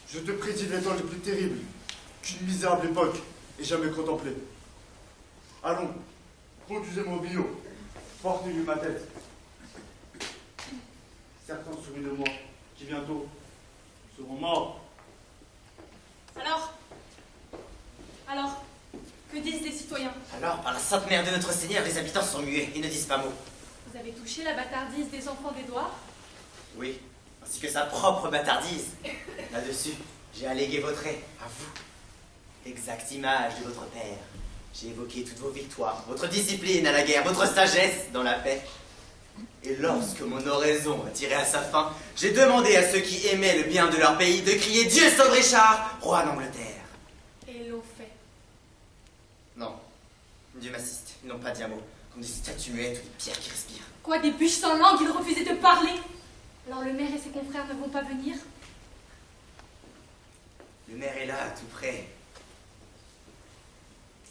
je te prédis les temps les plus terribles qu'une misérable époque ait jamais contemplé. Allons, conduisez-moi au billot, portez-lui ma tête. Certains souris de moi, qui bientôt seront morts. Alors, que disent les citoyens? Alors, par la sainte mère de notre Seigneur, les habitants sont muets et ne disent pas mot. Vous avez touché la bâtardise des enfants d'Édouard? Oui, ainsi que sa propre bâtardise. Là-dessus, j'ai allégué vos traits, à vous. L'exacte image de votre père. J'ai évoqué toutes vos victoires, votre discipline à la guerre, votre sagesse dans la paix. Et lorsque mon oraison a tiré à sa fin, j'ai demandé à ceux qui aimaient le bien de leur pays de crier « Dieu sauve Richard, roi d'Angleterre !» Et ils l'ont fait. Non, Dieu m'assiste, ils n'ont pas dit un mot, comme des statues muettes ou des pierres qui respirent. Quoi, des bûches sans langue, ils refusaient de parler? Alors le maire et ses confrères ne vont pas venir? Le maire est là, tout près.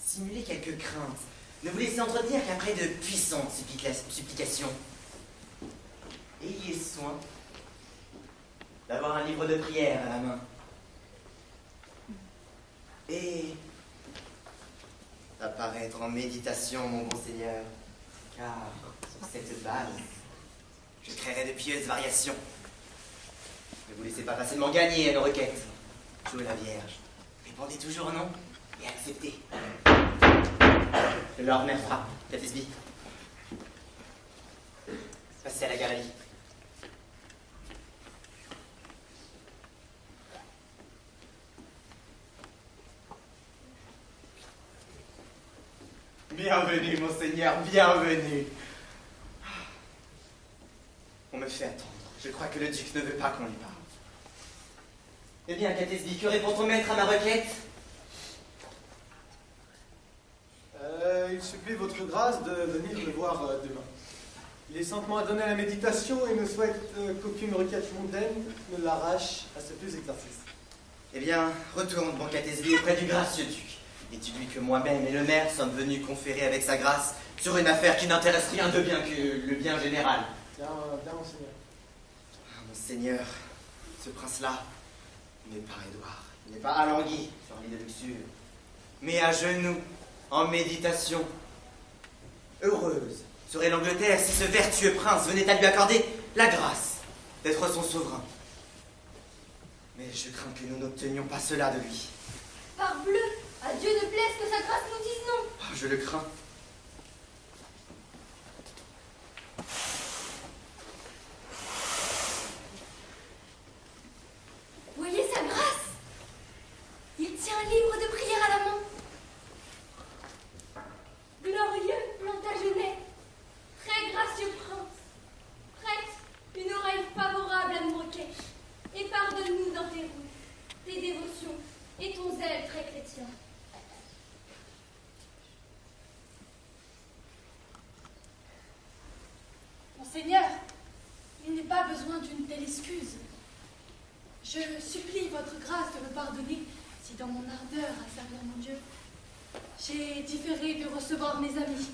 Simulez quelques craintes. Ne vous laissez entretenir qu'après de puissantes supplications. Ayez soin d'avoir un livre de prière à la main. Et d'apparaître en méditation, mon bon Seigneur, car sur cette base, je créerai de pieuses variations. Ne vous laissez pas facilement gagner à nos requêtes. Jouez la Vierge. Répondez toujours non et acceptez. Le Lord Maire frappe, Catesby. Passez à la galerie. Bienvenue, monseigneur, bienvenue. On me fait attendre. Je crois que le duc ne veut pas qu'on lui parle. Eh bien, Catesby, que répond ton maître à ma requête? Il supplie votre grâce de venir le voir demain. Il est saintement adonné à la méditation et ne souhaite qu'aucune requête mondaine ne l'arrache à ses plus exercices. Eh bien, retourne, bon Catesby, auprès du gracieux duc. Et dis-lui que moi-même et le maire sommes venus conférer avec sa grâce sur une affaire qui n'intéresse rien de bien que le bien général. Bien, monseigneur. Ah, monseigneur, ce prince-là n'est pas Édouard. Il n'est pas alangui sur un lit de luxure, mais à genoux, en méditation. Heureuse serait l'Angleterre si ce vertueux prince venait à lui accorder la grâce d'être son souverain. Mais je crains que nous n'obtenions pas cela de lui. Parbleu, à Dieu ne plaise que sa grâce nous dise non. Oh, je le crains. Voyez sa grâce. Il tient un livre de prière à la main. Glorieux Plantagenet, très gracieux prince, prête une oreille favorable à nos requêtes, et pardonne-nous dans tes rues, tes dévotions et ton zèle très chrétien. Monseigneur, il n'est pas besoin d'une telle excuse. Je supplie votre grâce de me pardonner si dans mon ardeur à servir mon Dieu, j'ai différé de recevoir mes amis.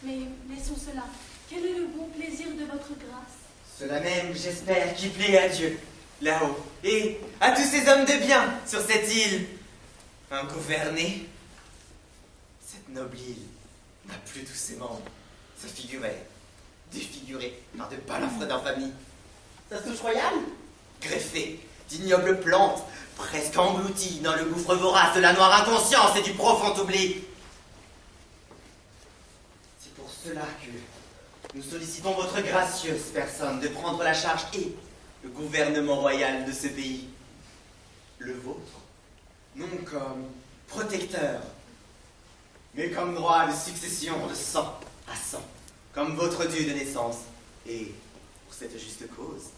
Mais laissons cela. Quel est le bon plaisir de votre grâce? Cela même, j'espère, qui plaît à Dieu, là-haut, et à tous ces hommes de bien sur cette île. Un gouverné, cette noble île n'a plus tous ses membres. Se figurait, défiguré par de balafres d'infamie. Sa souche royale, greffée d'ignobles plantes, presque engloutie dans le gouffre vorace de la noire inconscience et du profond oubli. C'est pour cela que nous sollicitons votre gracieuse personne de prendre la charge et le gouvernement royal de ce pays. Le vôtre, non comme protecteur, mais comme droit de succession de sang à sang, comme votre dû de naissance. Et pour cette juste cause,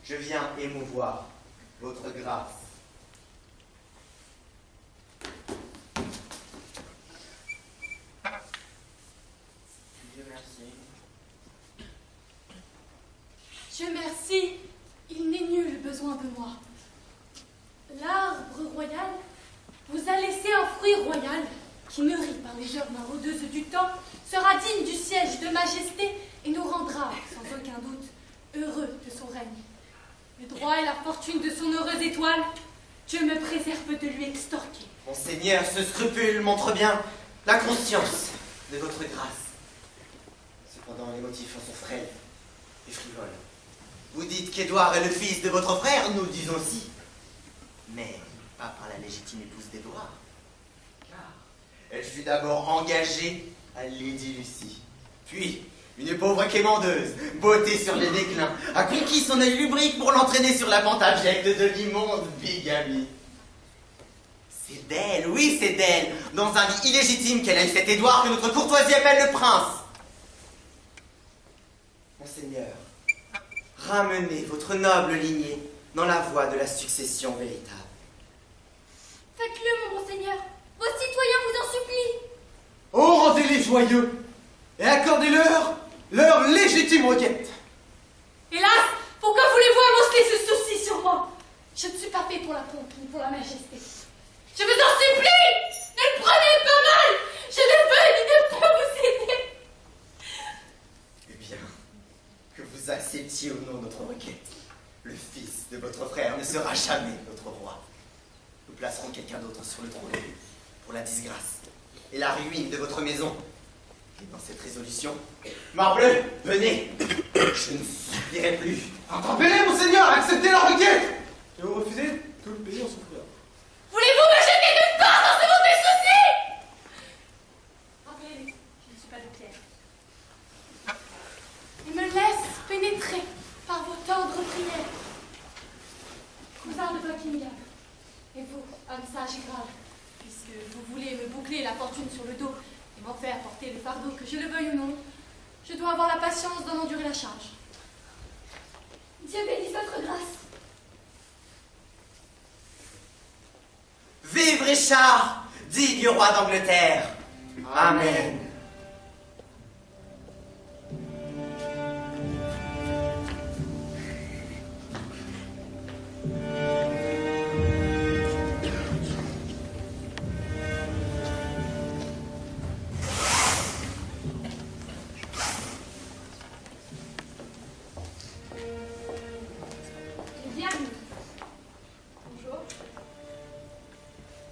je viens émouvoir votre grâce. Dieu merci. Dieu merci, il n'est nul besoin royal vous a laissé un fruit royal qui, mûri par les germes maraudeuses du temps, sera digne du siège de majesté et nous rendra, sans aucun doute, heureux de son règne. Le droit et la fortune de son heureuse étoile, Dieu me préserve de lui extorquer. Monseigneur, ce scrupule montre bien la conscience de votre grâce. Cependant, les motifs en sont frêles et frivoles. Vous dites qu'Édouard est le fils de votre frère, nous disons aussi. Mais pas par la légitime épouse d'Édouard. Car elle fut d'abord engagée à Lady Lucie. Puis, une pauvre quémandeuse, beauté sur les déclins, a conquis son œil lubrique pour l'entraîner sur la pente abjecte de l'immonde bigamie. C'est d'elle, oui, c'est d'elle, dans un lit illégitime qu'elle a eu cet Édouard que notre courtoisie appelle le prince. Monseigneur, ramenez votre noble lignée dans la voie de la succession véritable. Faites-le, mon monseigneur. Vos citoyens vous en supplient. Oh, rendez-les joyeux et accordez-leur leur légitime requête. Hélas, pourquoi voulez-vous amonceler ce souci sur moi? Je ne suis pas fait pour la pompe ni pour la majesté. Je vous en supplie, ne le prenez pas mal. Je ne veux ni ne peux vous aider. Eh bien, que vous acceptiez ou non notre requête, le fils de votre frère ne sera jamais notre roi. Nous placerons quelqu'un d'autre sur le trône pour la disgrâce et la ruine de votre maison. Et dans cette résolution, Morbleu, venez, je ne suffirez plus. Attrapez-les, monseigneur, acceptez leur requête. Et vous refusez, tout le pays en souffrira. Voulez-vous me jeter d'une part dans ce mauvais souci? Rappelez-les, je ne suis pas de pierre. Et me laisse pénétrer par vos tendres prières. Cousin de Buckingham, et vous, homme sage et grave, puisque vous voulez me boucler la fortune sur le dos et m'en faire porter le fardeau, que je le veuille ou non, je dois avoir la patience d'en endurer la charge. Dieu bénisse votre grâce. Vive Richard, digne roi d'Angleterre. Amen. Bienvenue. Bonjour.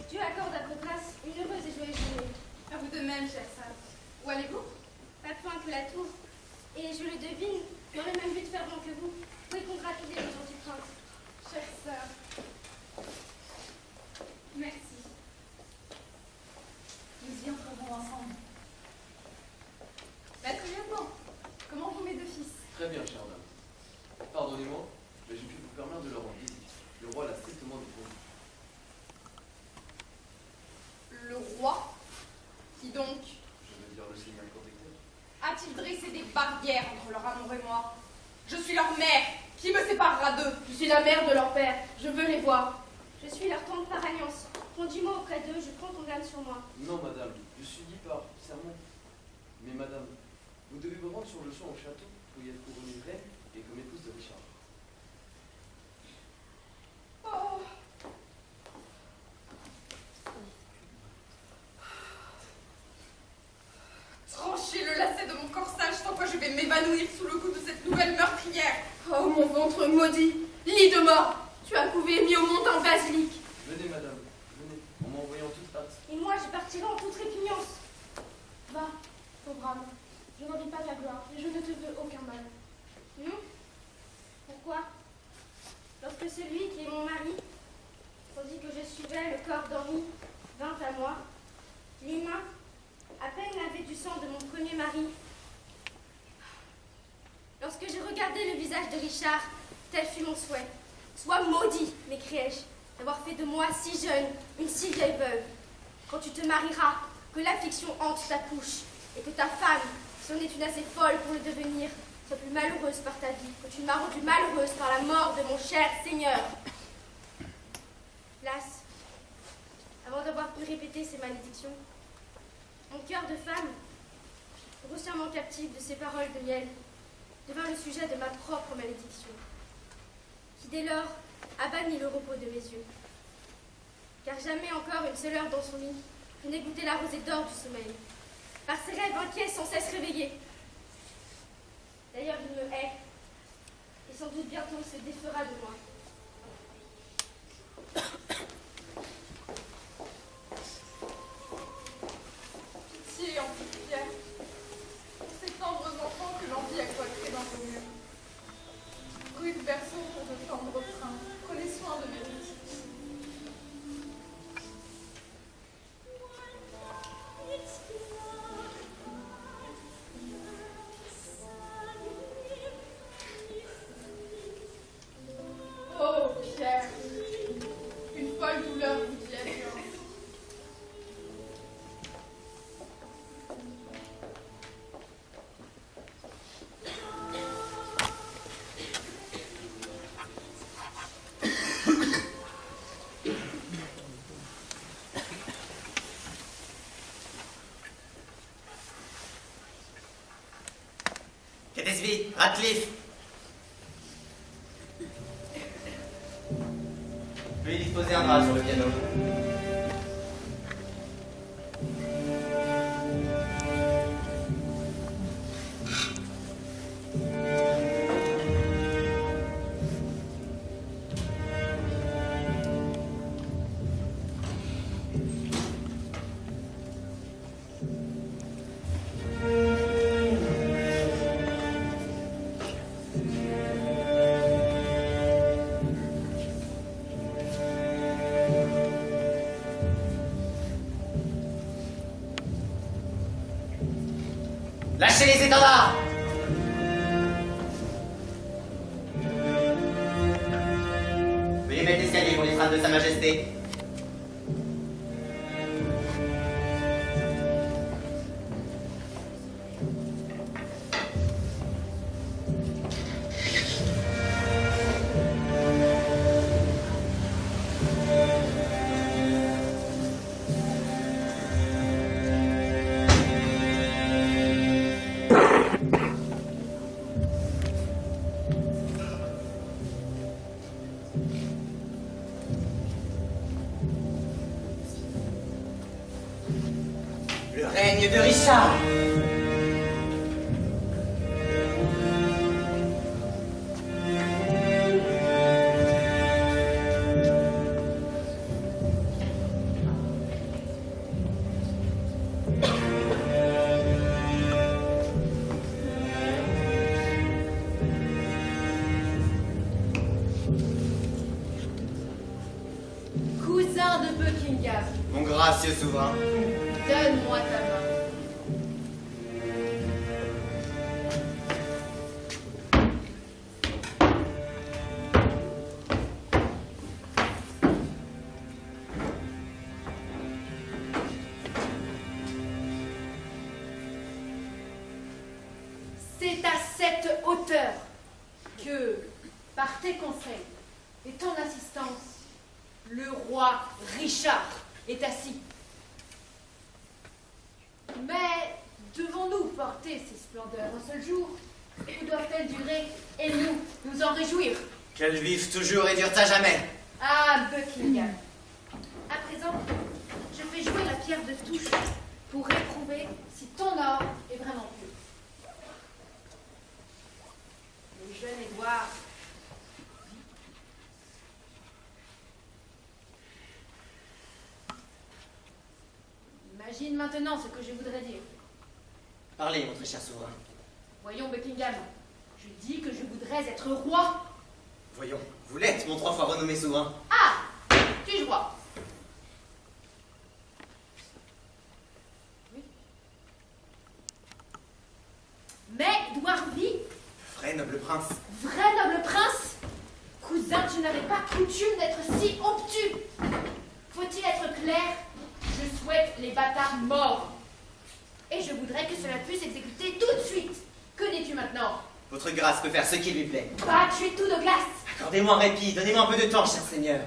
Dieu accorde à votre grâce une heureuse et joyeuse journée. À vous de même, chère sœur. Où allez-vous? Pas plus loin que la tour. Et je le devine, dans le même but fervent que vous, pour y congratuler le jour du prince. Chère sœur. Merci. Nous y entrerons ensemble. Maître lieutenant, comment vont mes deux fils? Très bien, chère dame. Pardonnez-moi, mais j'ai pu vous permettre de leur rendre visite. Le roi l'a strictement défendu. Le roi? Qui donc? Je veux dire le seigneur protecteur. A-t-il dressé des barrières entre leur amour et moi? Je suis leur mère. Qui me séparera d'eux? Je suis la mère de leur père. Je veux les voir. Je suis leur tante par alliance. Conduis-moi auprès d'eux, je prends ton âme sur moi. Non, madame, je suis dit par serment. Mais madame, vous devez vous rendre sur le champ au château pour y être couronnée reine et comme épouse de Richard. Oh. Tranchez le lacet de mon corsage, sans quoi je vais m'évanouir sous le coup de cette nouvelle meurtrière. Oh, mon ventre maudit, lit de mort. Tu as couvé et mis au monde un basilic. Venez, madame, venez, en m'envoyant toute hâte. Et moi, je partirai en toute répugnance. Va, pauvre âme. Je n'envie pas ta gloire, et je ne te veux aucun mal. Non? Pourquoi? Lorsque celui qui est mon mari, tandis que je suivais le corps d'Henri, vint à moi, les mains à peine lavées du sang de mon premier mari. Lorsque j'ai regardé le visage de Richard, tel fut mon souhait. Sois maudit, m'écriai-je, d'avoir fait de moi si jeune, une si vieille veuve. Quand tu te marieras, que l'affliction hante ta couche, et que ta femme, si on est une assez folle pour le devenir, soit plus malheureuse par ta vie, que tu m'as rendue malheureuse par la mort de mon cher Seigneur. Las, avant d'avoir pu répéter ces malédictions, mon cœur de femme, grossièrement captive de ces paroles de miel, devint le sujet de ma propre malédiction, qui dès lors a banni le repos de mes yeux. jamais encore une seule heure dans son lit, je n'ai goûté la rosée d'or du sommeil. Par ses rêves inquiets sans cesse réveillés. D'ailleurs, il me hait, et sans doute bientôt il se défera de moi. Pitié, Amphitryon, pour ces tendres enfants que l'envie a cloîtrés dans vos murs. Rude berceau pour de tendres freins, prenez soin de mes petits. Oh, Pierre, une folle douleur vous dit adieu. Catesby, Radcliffe. Veuillez disposer un drap sur le piano. Lâchez les étendards! Veuillez mettre l'escalier pour les trains de Sa Majesté. Le règne de Richard. Cousin de Buckingham, Mon gracieux souverain. donne-moi ta main. C'est à cette hauteur que, par tes conseils et ton assistance, le roi Richard est assis. Mais devons-nous porter ces splendeurs un seul jour? Ou doivent-elles durer et nous en réjouir? Qu'elles vivent toujours et durent à jamais. Ah, Buckingham. À présent, je fais jouer la pierre de touche pour éprouver si ton or est vraiment pur. Le jeune Édouard. Imagine maintenant ce que je voudrais dire. Parlez, mon très cher souverain. Voyons, Buckingham, je dis que je voudrais être roi. Voyons, vous l'êtes, mon 3 fois renommé souverain. Ah, suis-je roi? Oui. Mais Édouard vit. Vrai noble prince. Vrai noble prince? Cousin, tu n'avais pas coutume d'être si obtus. Faut-il être clair? Je souhaite les bâtards morts. Et je voudrais que cela puisse s'exécuter tout de suite. Que dis-tu maintenant? Votre grâce peut faire ce qui lui plaît. Bah, tu es tout de glace. Accordez-moi un répit, donnez-moi un peu de temps, cher seigneur.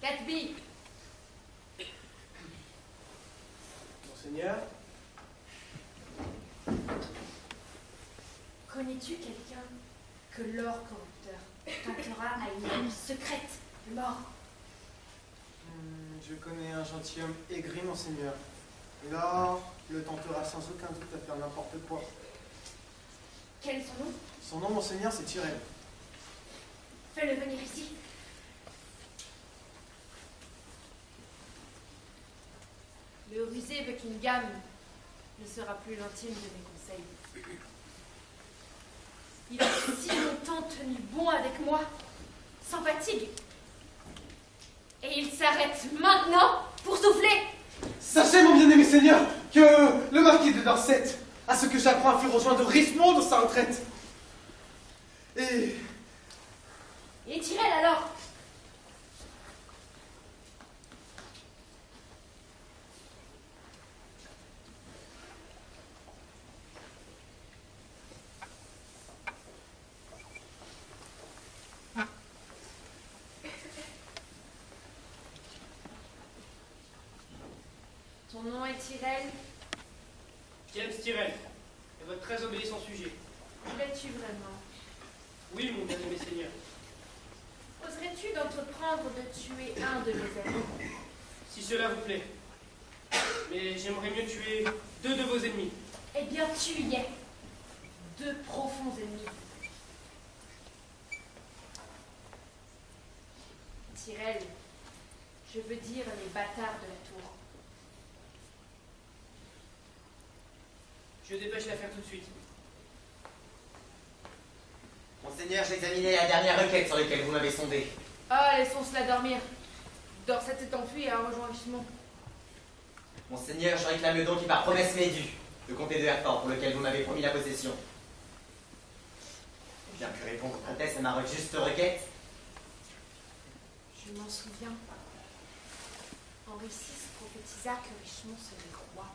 Gatsby, Monseigneur, Connais-tu quelqu'un que l'or corrupteur tentera à une amie secrète de mort? Je connais un gentilhomme aigri, monseigneur. L'or le tentera sans aucun doute à faire n'importe quoi. Quel est son nom? Son nom, monseigneur, c'est Tyrell. Fais-le venir ici. Le rusé Buckingham ne sera plus l'intime de mes conseils. Il a si longtemps tenu bon avec moi, sans fatigue. Et il s'arrête maintenant pour souffler. Sachez, mon bien-aimé seigneur, que le marquis de Dorset, à ce que j'apprends, fut rejoint de Richmond dans sa retraite. Et Tyrell alors? Ton nom est Tyrell? James Tyrell, et votre très obéissant sujet. L'es-tu vraiment? Oui, mon bien-aimé seigneur. Oserais-tu d'entreprendre de tuer un de mes amis? Si cela vous plaît. Mais j'aimerais mieux tuer 2 de vos ennemis. Eh bien, tu y es. 2 profonds ennemis. Tyrell, je veux dire les bâtards de la tour. Je dépêche l'affaire tout de suite. Monseigneur, j'ai examiné la dernière requête sur laquelle vous m'avez sondé. Ah, laissons cela dormir. Dorset s'est enfui et a rejoint Richmond. Monseigneur, je réclame donc qui par promesse m'est dû, le comté de Hertford pour lequel vous m'avez promis la possession. Bien que répond votre Altesse à ma juste requête. Je m'en souviens. Henri VI prophétisa que Richmond serait roi.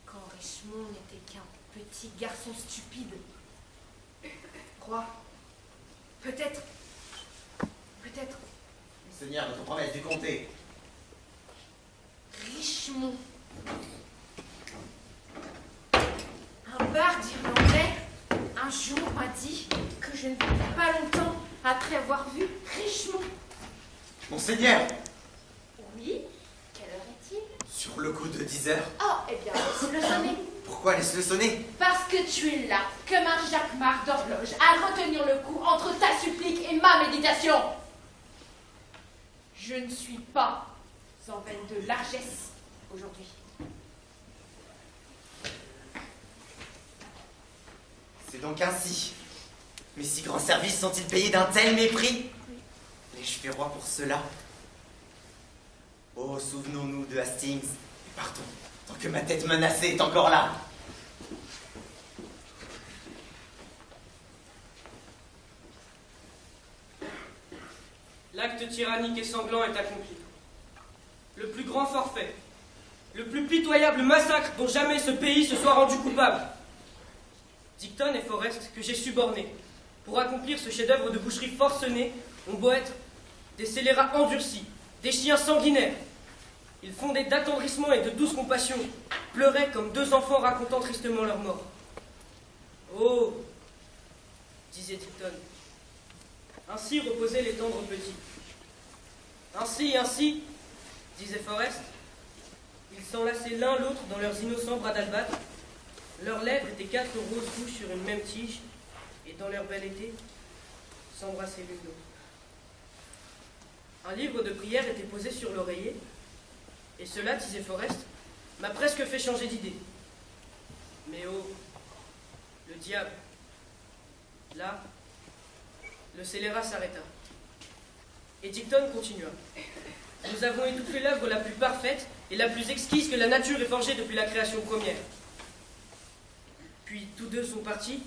Quand Richmond n'était qu'un petit garçon stupide. Roi. Peut-être. Peut-être. Monseigneur, votre promesse du comté. Richmond. Un barde irlandais, un jour m'a dit que je ne vivrais pas longtemps après avoir vu Richmond. Monseigneur! Oui? Quelle heure est-il? Sur le coup de 10 heures. Oh, eh bien, laisse-le sonner. Pourquoi laisse-le sonner? Parce que tu es là, comme un jacquemart d'horloge, à retenir le coup entre ta supplique et ma méditation. Je ne suis pas en veine de largesse aujourd'hui. C'est donc ainsi. Mais si grands services sont-ils payés d'un tel mépris? L'ai-je fait roi pour cela? Oh, souvenons-nous de Hastings, et partons, tant que ma tête menacée est encore là. L'acte tyrannique et sanglant est accompli. Le plus grand forfait, le plus pitoyable massacre dont jamais ce pays se soit rendu coupable. Dighton et Forrest, que j'ai subornés, pour accomplir ce chef-d'œuvre de boucherie forcenée, ont beau être des scélérats endurcis, des chiens sanguinaires. Ils fondaient d'attendrissement et de douce compassion, pleuraient comme 2 enfants racontant tristement leur mort. Oh, disait Dighton, ainsi reposaient les tendres petits. Ainsi, disait Forrest, ils s'enlaçaient l'un l'autre dans leurs innocents bras d'albâtre. Leurs lèvres étaient 4 roses rouges sur une même tige, et dans leur bel été, s'embrassaient l'une l'autre. Un livre de prière était posé sur l'oreiller, et cela, disait Forrest, m'a presque fait changer d'idée. Mais oh, le diable. Là, le scélérat s'arrêta. Et Dighton continua. Nous avons étouffé l'œuvre la plus parfaite et la plus exquise que la nature ait forgée depuis la création première. Puis tous 2 sont partis,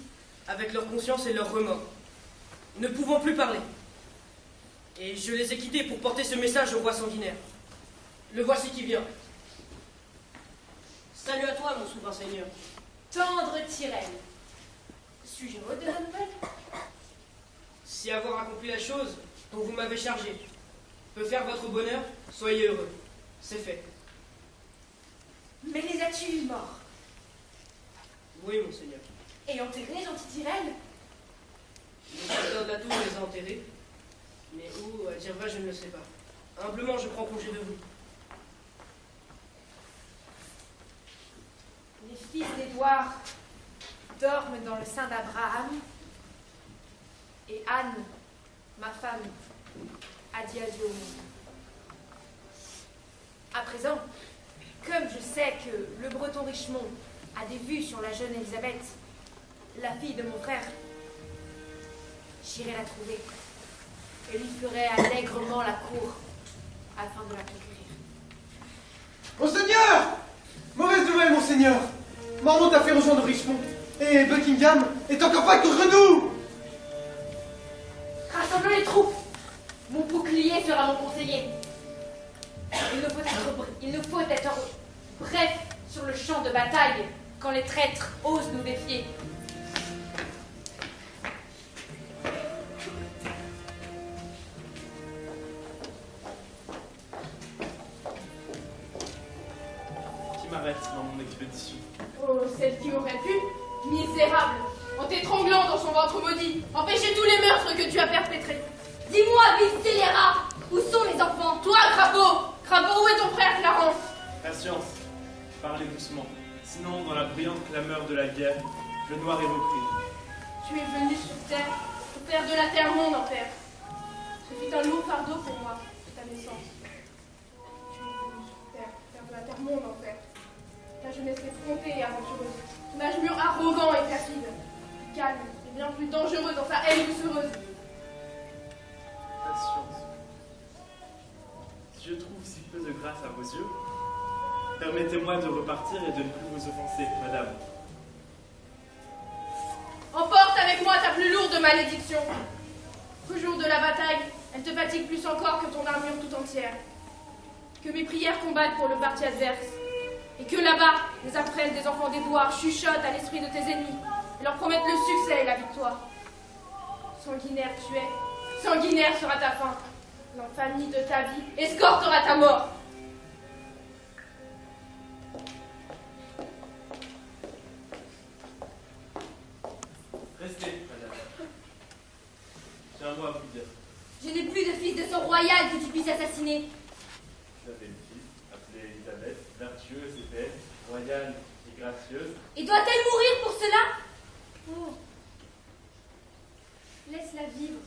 avec leur conscience et leur remords, ne pouvant plus parler. Et je les ai quittés pour porter ce message au roi sanguinaire. Le voici qui vient. Salut à toi, mon souverain seigneur. Tendre Tyrell. Suis-je heureux de la nouvelle? Si avoir accompli la chose dont vous m'avez chargé peut faire votre bonheur, soyez heureux. C'est fait. Mais les as-tu morts? Oui, monseigneur. Et enterrer gentille Tyrell? Le secteur de la tour les a enterrés. Mais où, à dire vrai, je ne le sais pas. Humblement, je prends congé de vous. Les fils d'Édouard dorment dans le sein d'Abraham. Et Anne, ma femme, a dit adieu au monde. À présent, comme je sais que le breton Richemont a des vues sur la jeune Elisabeth, la fille de mon frère, j'irai la trouver et lui ferai allègrement la cour afin de la conquérir. Monseigneur! Mauvaise nouvelle, monseigneur! Marmont a fait rejoindre Richmond, et Buckingham est encore pas contre nous! Rassemble les troupes. Mon bouclier sera mon conseiller. Il ne faut être bref sur le champ de bataille quand les traîtres osent nous défier. Qui m'arrête dans mon expédition? Oh, celle qui aurait pu, misérable, en t'étranglant dans son ventre maudit, empêcher tous les meurtres que tu as perpétrés. Dis-moi, vil scélérat, où sont les enfants? Toi, Crapaud, où est ton frère Clarence? Patience, parlez doucement. Sinon, dans la bruyante clameur de la guerre, je noirai vos cris. Tu es venu sur terre pour faire de la terre mon enfer. Ce fut un lourd fardeau pour moi, ta naissance. Tu es venu sur terre pour faire de la terre mon enfer. Ta jeunesse effrontée et aventureuse, ton âge mûr arrogant et perfide, calme et bien plus dangereux dans sa haine doucereuse. Patience. Si je trouve si peu de grâce à vos yeux, permettez-moi de repartir et de ne plus vous offenser, madame. Emporte avec moi ta plus lourde malédiction. Qu'au jour de la bataille, elle te fatigue plus encore que ton armure tout entière. Que mes prières combattent pour le parti adverse. Et que là-bas, les apprêtres des enfants d'Édouard chuchotent à l'esprit de tes ennemis et leur promettent le succès et la victoire. Sanguinaire tu es, sanguinaire sera ta fin. L'infamie de ta vie escortera ta mort. Restez, madame. J'ai un mot à vous dire. Je n'ai plus de fils de sang royal que tu puisses assassiner. J'avais une fille, appelée Elisabeth, vertueuse et belle, royale et gracieuse. Et doit-elle mourir pour cela? Oh. Laisse-la vivre.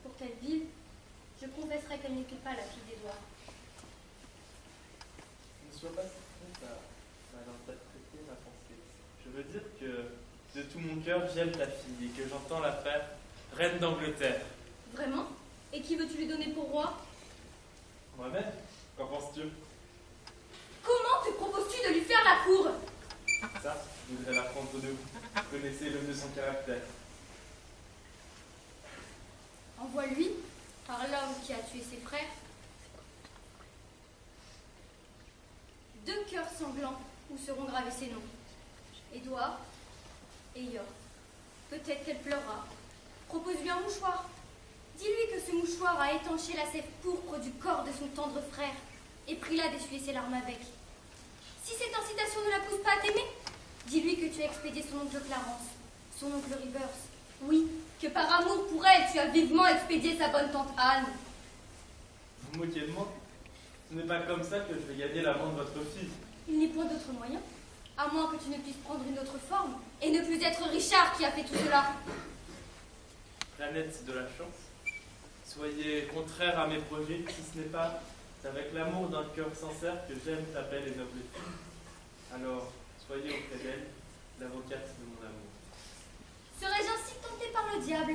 Pour qu'elle vive, je confesserai qu'elle n'était pas la fille d'Édouard. Ne sois pas si trompe à interpréter ma pensée. Je veux dire que de tout mon cœur, j'aime ta fille et que j'entends la faire reine d'Angleterre. Vraiment? Et qui veux-tu lui donner pour roi? Moi-même? Qu'en penses-tu? Comment te proposes-tu de lui faire la cour? Ça, je voudrais l'apprendre de vous. Vous connaissez l'homme de son caractère. Envoie-lui, par l'homme qui a tué ses frères, 2 cœurs sanglants où seront gravés ses noms. Édouard et York. Peut-être qu'elle pleurera. Propose-lui un mouchoir. Dis-lui que ce mouchoir a étanché la sève pourpre du corps de son tendre frère et prie-la d'essuyer ses larmes avec. Si cette incitation ne la pousse pas à t'aimer, dis-lui que tu as expédié son oncle Clarence, son oncle Rivers. Oui, que par amour pour elle, tu as vivement expédié sa bonne tante Anne. Vous vous moquez de moi? Ce n'est pas comme ça que je vais gagner l'amant de votre fille. Il n'est point d'autre moyen, à moins que tu ne puisses prendre une autre forme et ne plus être Richard qui a fait tout cela. Planète de la chance, soyez contraire à mes projets, si ce n'est pas avec l'amour d'un cœur sincère que j'aime ta belle et noble fille. Alors, soyez auprès d'elle, l'avocate de mon amour. Serais-je ainsi tenté par le diable?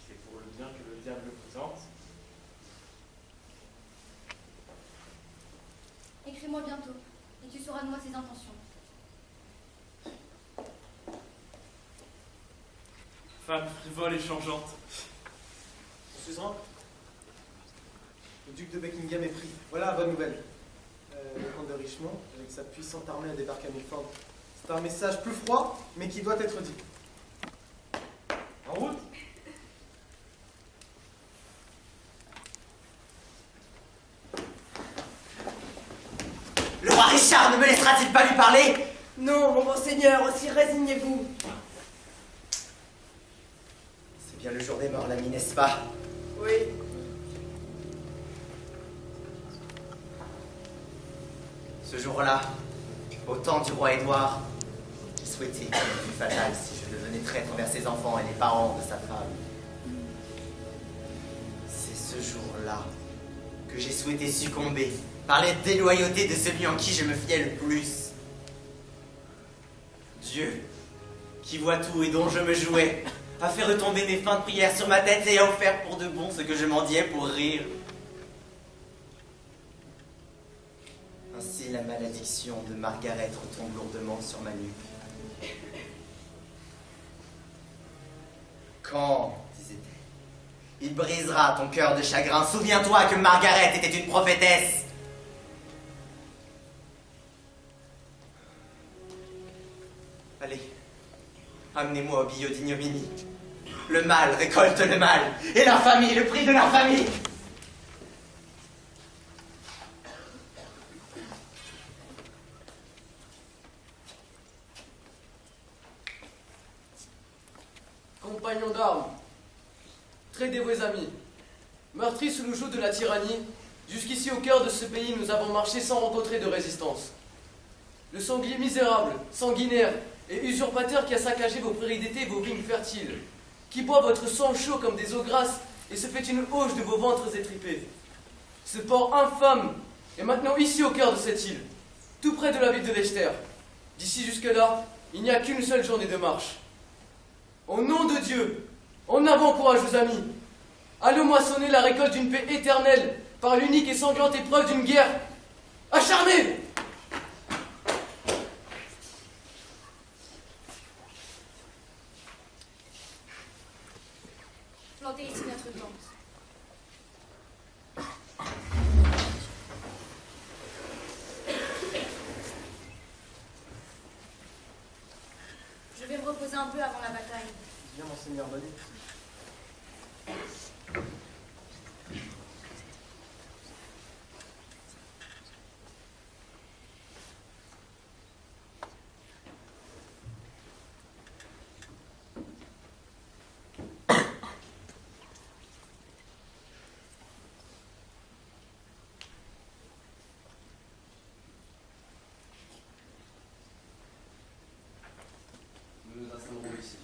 C'est pour le bien que le diable vous tente. Écris-moi bientôt, et tu sauras de moi ses intentions. Femme frivole et changeante. Mon suzerain, le duc de Buckingham est pris. Voilà la bonne nouvelle. Le comte de Richmond, avec sa puissante armée, a débarqué à Milford. C'est un message plus froid, mais qui doit être dit. En route. Le roi Richard ne me laissera-t-il pas lui parler? Non, mon bon seigneur, aussi résignez-vous. C'est bien le jour des morts, l'ami, n'est-ce pas? Oui. Ce jour-là, au temps du roi Édouard, j'ai souhaité qu'il fût fatal si je devenais traître envers ses enfants et les parents de sa femme. C'est ce jour-là que j'ai souhaité succomber par les déloyautés de celui en qui je me fiais le plus. Dieu, qui voit tout et dont je me jouais, a fait retomber mes fins de prière sur ma tête et a offert pour de bon ce que je mendiais pour rire. Ainsi la malédiction de Margaret retombe lourdement sur ma nuque. Quand, disait-elle, il brisera ton cœur de chagrin, souviens-toi que Margaret était une prophétesse. Allez, amenez-moi au billot d'ignominie. Le mal récolte le mal, et l'infamie, le prix de l'infamie. Compagnons d'armes, très dévoués amis, meurtris sous le joug de la tyrannie, jusqu'ici au cœur de ce pays nous avons marché sans rencontrer de résistance. Le sanglier misérable, sanguinaire et usurpateur qui a saccagé vos prairies d'été et vos vignes fertiles, qui boit votre sang chaud comme des eaux grasses et se fait une auge de vos ventres étripés. Ce porc infâme est maintenant ici au cœur de cette île, tout près de la ville de Leicester. D'ici jusque-là, il n'y a qu'une seule journée de marche. Au nom de Dieu, en avant courageux amis, allons moissonner la récolte d'une paix éternelle par l'unique et sanglante épreuve d'une guerre acharnée. Plantez ici notre tente. Je vais me reposer un peu avant la bataille. Bien, monseigneur, venez. Nous nous installerons ici.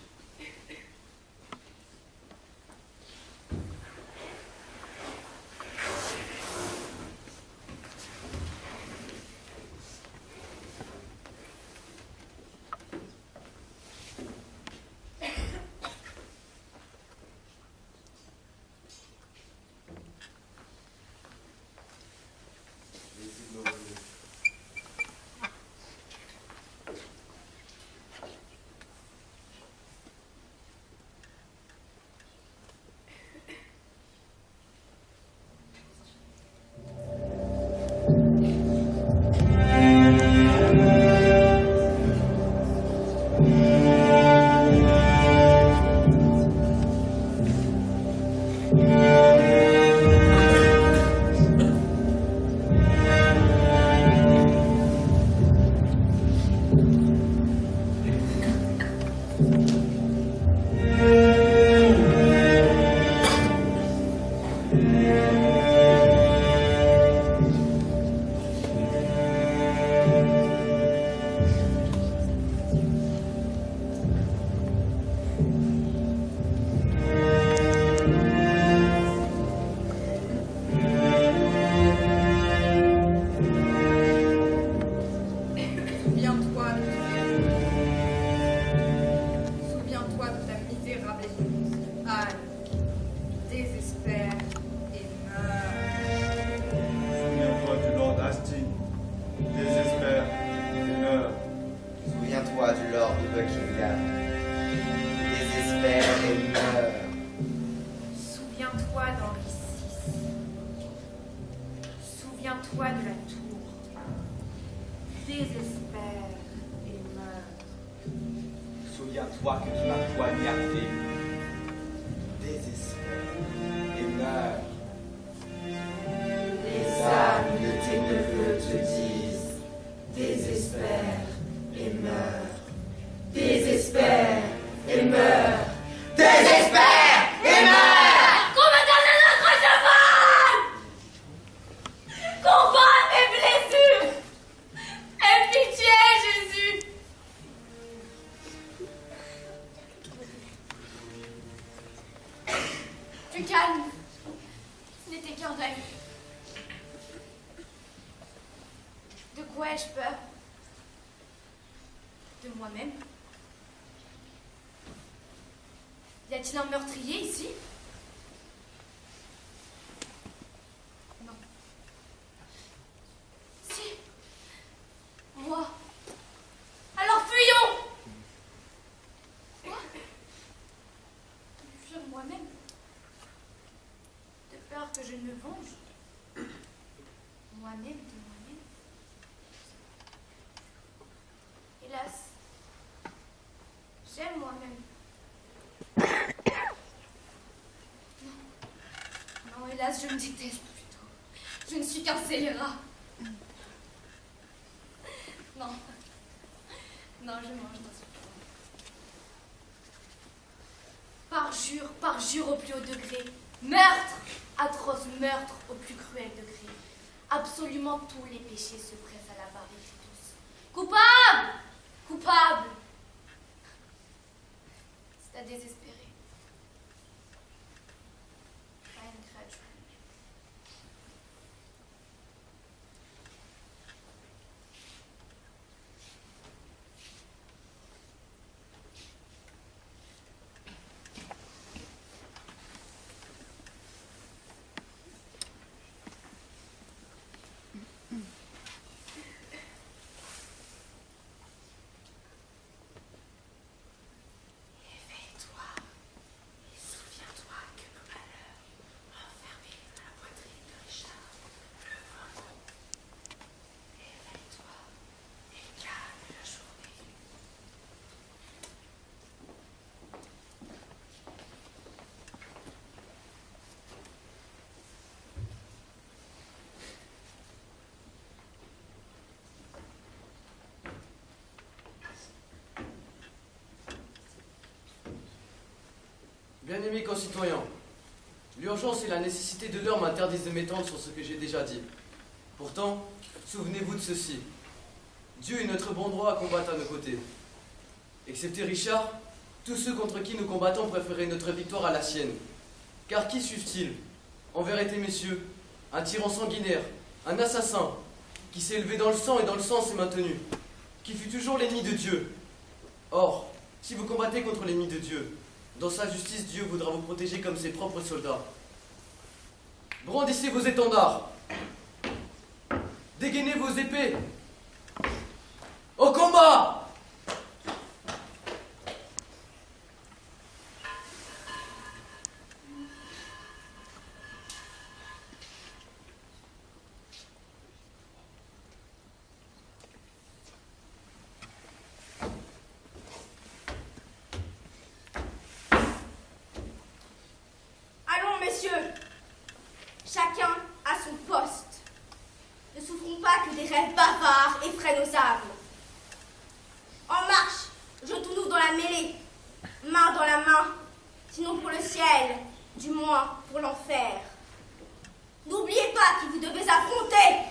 Souviens-toi de la tour. Désespère et meurs. Souviens-toi que tu m'as poignardé. Désespère et meurs. Les âmes de tes neveux te disent, désespère et meurs. calme. Ce n'était qu'un rêve. De quoi ai-je peur? De moi-même? Y a-t-il un meurtrier ici? Non. Si. Moi. Alors fuyons! Quoi? Me fuir moi-même? De peur que je ne me venge? Moi-même de moi-même? Hélas, j'aime moi-même. Non, hélas, je me déteste plutôt. Je ne suis qu'un scélérat. Non. Non, je mange dans ce plan. Par jure au plus haut degré. Meurtre! Atroce meurtre au plus cruel degré. Absolument tous les péchés se pressent à la barre et crient tous. Coupable! Coupable! C'est à désespérer. Pas une créature. Bien-aimés concitoyens, l'urgence et la nécessité de l'heure m'interdisent de m'étendre sur ce que j'ai déjà dit. Pourtant, souvenez-vous de ceci. Dieu et notre bon droit combattent à nos côtés. Excepté Richard, tous ceux contre qui nous combattons préféraient notre victoire à la sienne. Car qui suivent-ils? En vérité, messieurs, un tyran sanguinaire, un assassin, qui s'est élevé dans le sang et dans le sang s'est maintenu, qui fut toujours l'ennemi de Dieu. Or, si vous combattez contre l'ennemi de Dieu, dans sa justice, Dieu voudra vous protéger comme ses propres soldats. Brandissez vos étendards. Dégainez vos épées. Au combat! Chacun à son poste. Ne souffrons pas que des rêves bavards effraient nos âmes. En marche, jetons-nous dans la mêlée, main dans la main, sinon pour le ciel, du moins pour l'enfer. N'oubliez pas qui vous devez affronter.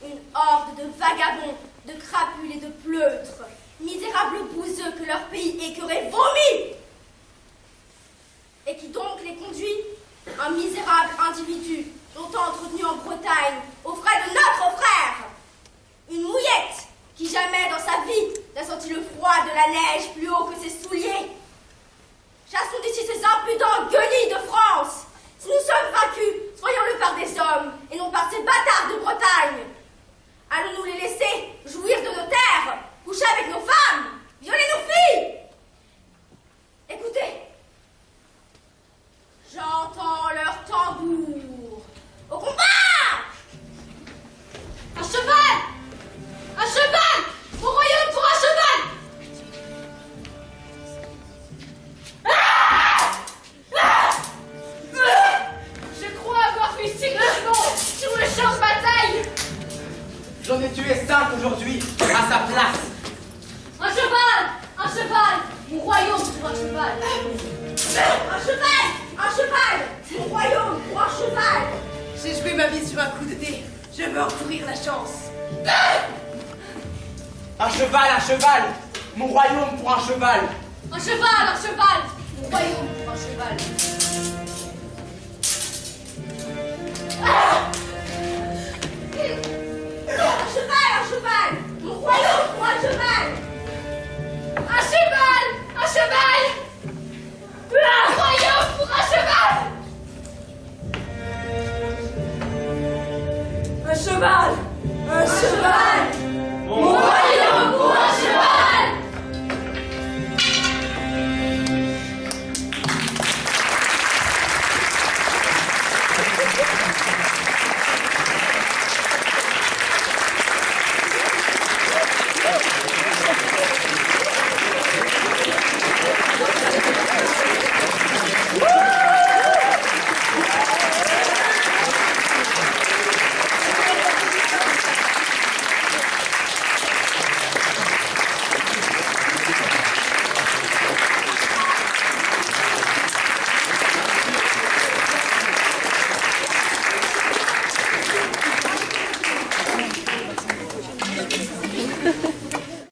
Une horde de vagabonds, de crapules et de pleutres, misérables bouseux que leur pays écœuré vomit. Et qui donc les conduit? Un misérable individu, longtemps entretenu en Bretagne, aux frais de notre frère. Une mouillette qui jamais dans sa vie n'a senti le froid de la neige plus haut que ses souliers. Chassons d'ici ces impudents guenilles de France. Si nous sommes vaincus, soyons-le par des hommes, et non par ces bâtards de Bretagne. Allons-nous les laisser jouir de nos terres, coucher avec nos femmes, violer nos filles? Écoutez. J'entends leur tambour. Au combat! Un cheval! Un cheval! Mon royaume pour un cheval! Je crois avoir vu 6 dragons sur le champ de bataille. J'en ai tué 5 aujourd'hui, à sa place. Un cheval! Un cheval! Mon royaume pour un cheval! Un cheval! Un cheval! Mon royaume pour un cheval! J'ai joué ma vie sur un coup de dé. Je veux en courir la chance. Un cheval, mon royaume pour un cheval. Un cheval! Un cheval! Mon royaume pour un cheval! Un cheval! Un cheval! Mon royaume pour un cheval! Un cheval!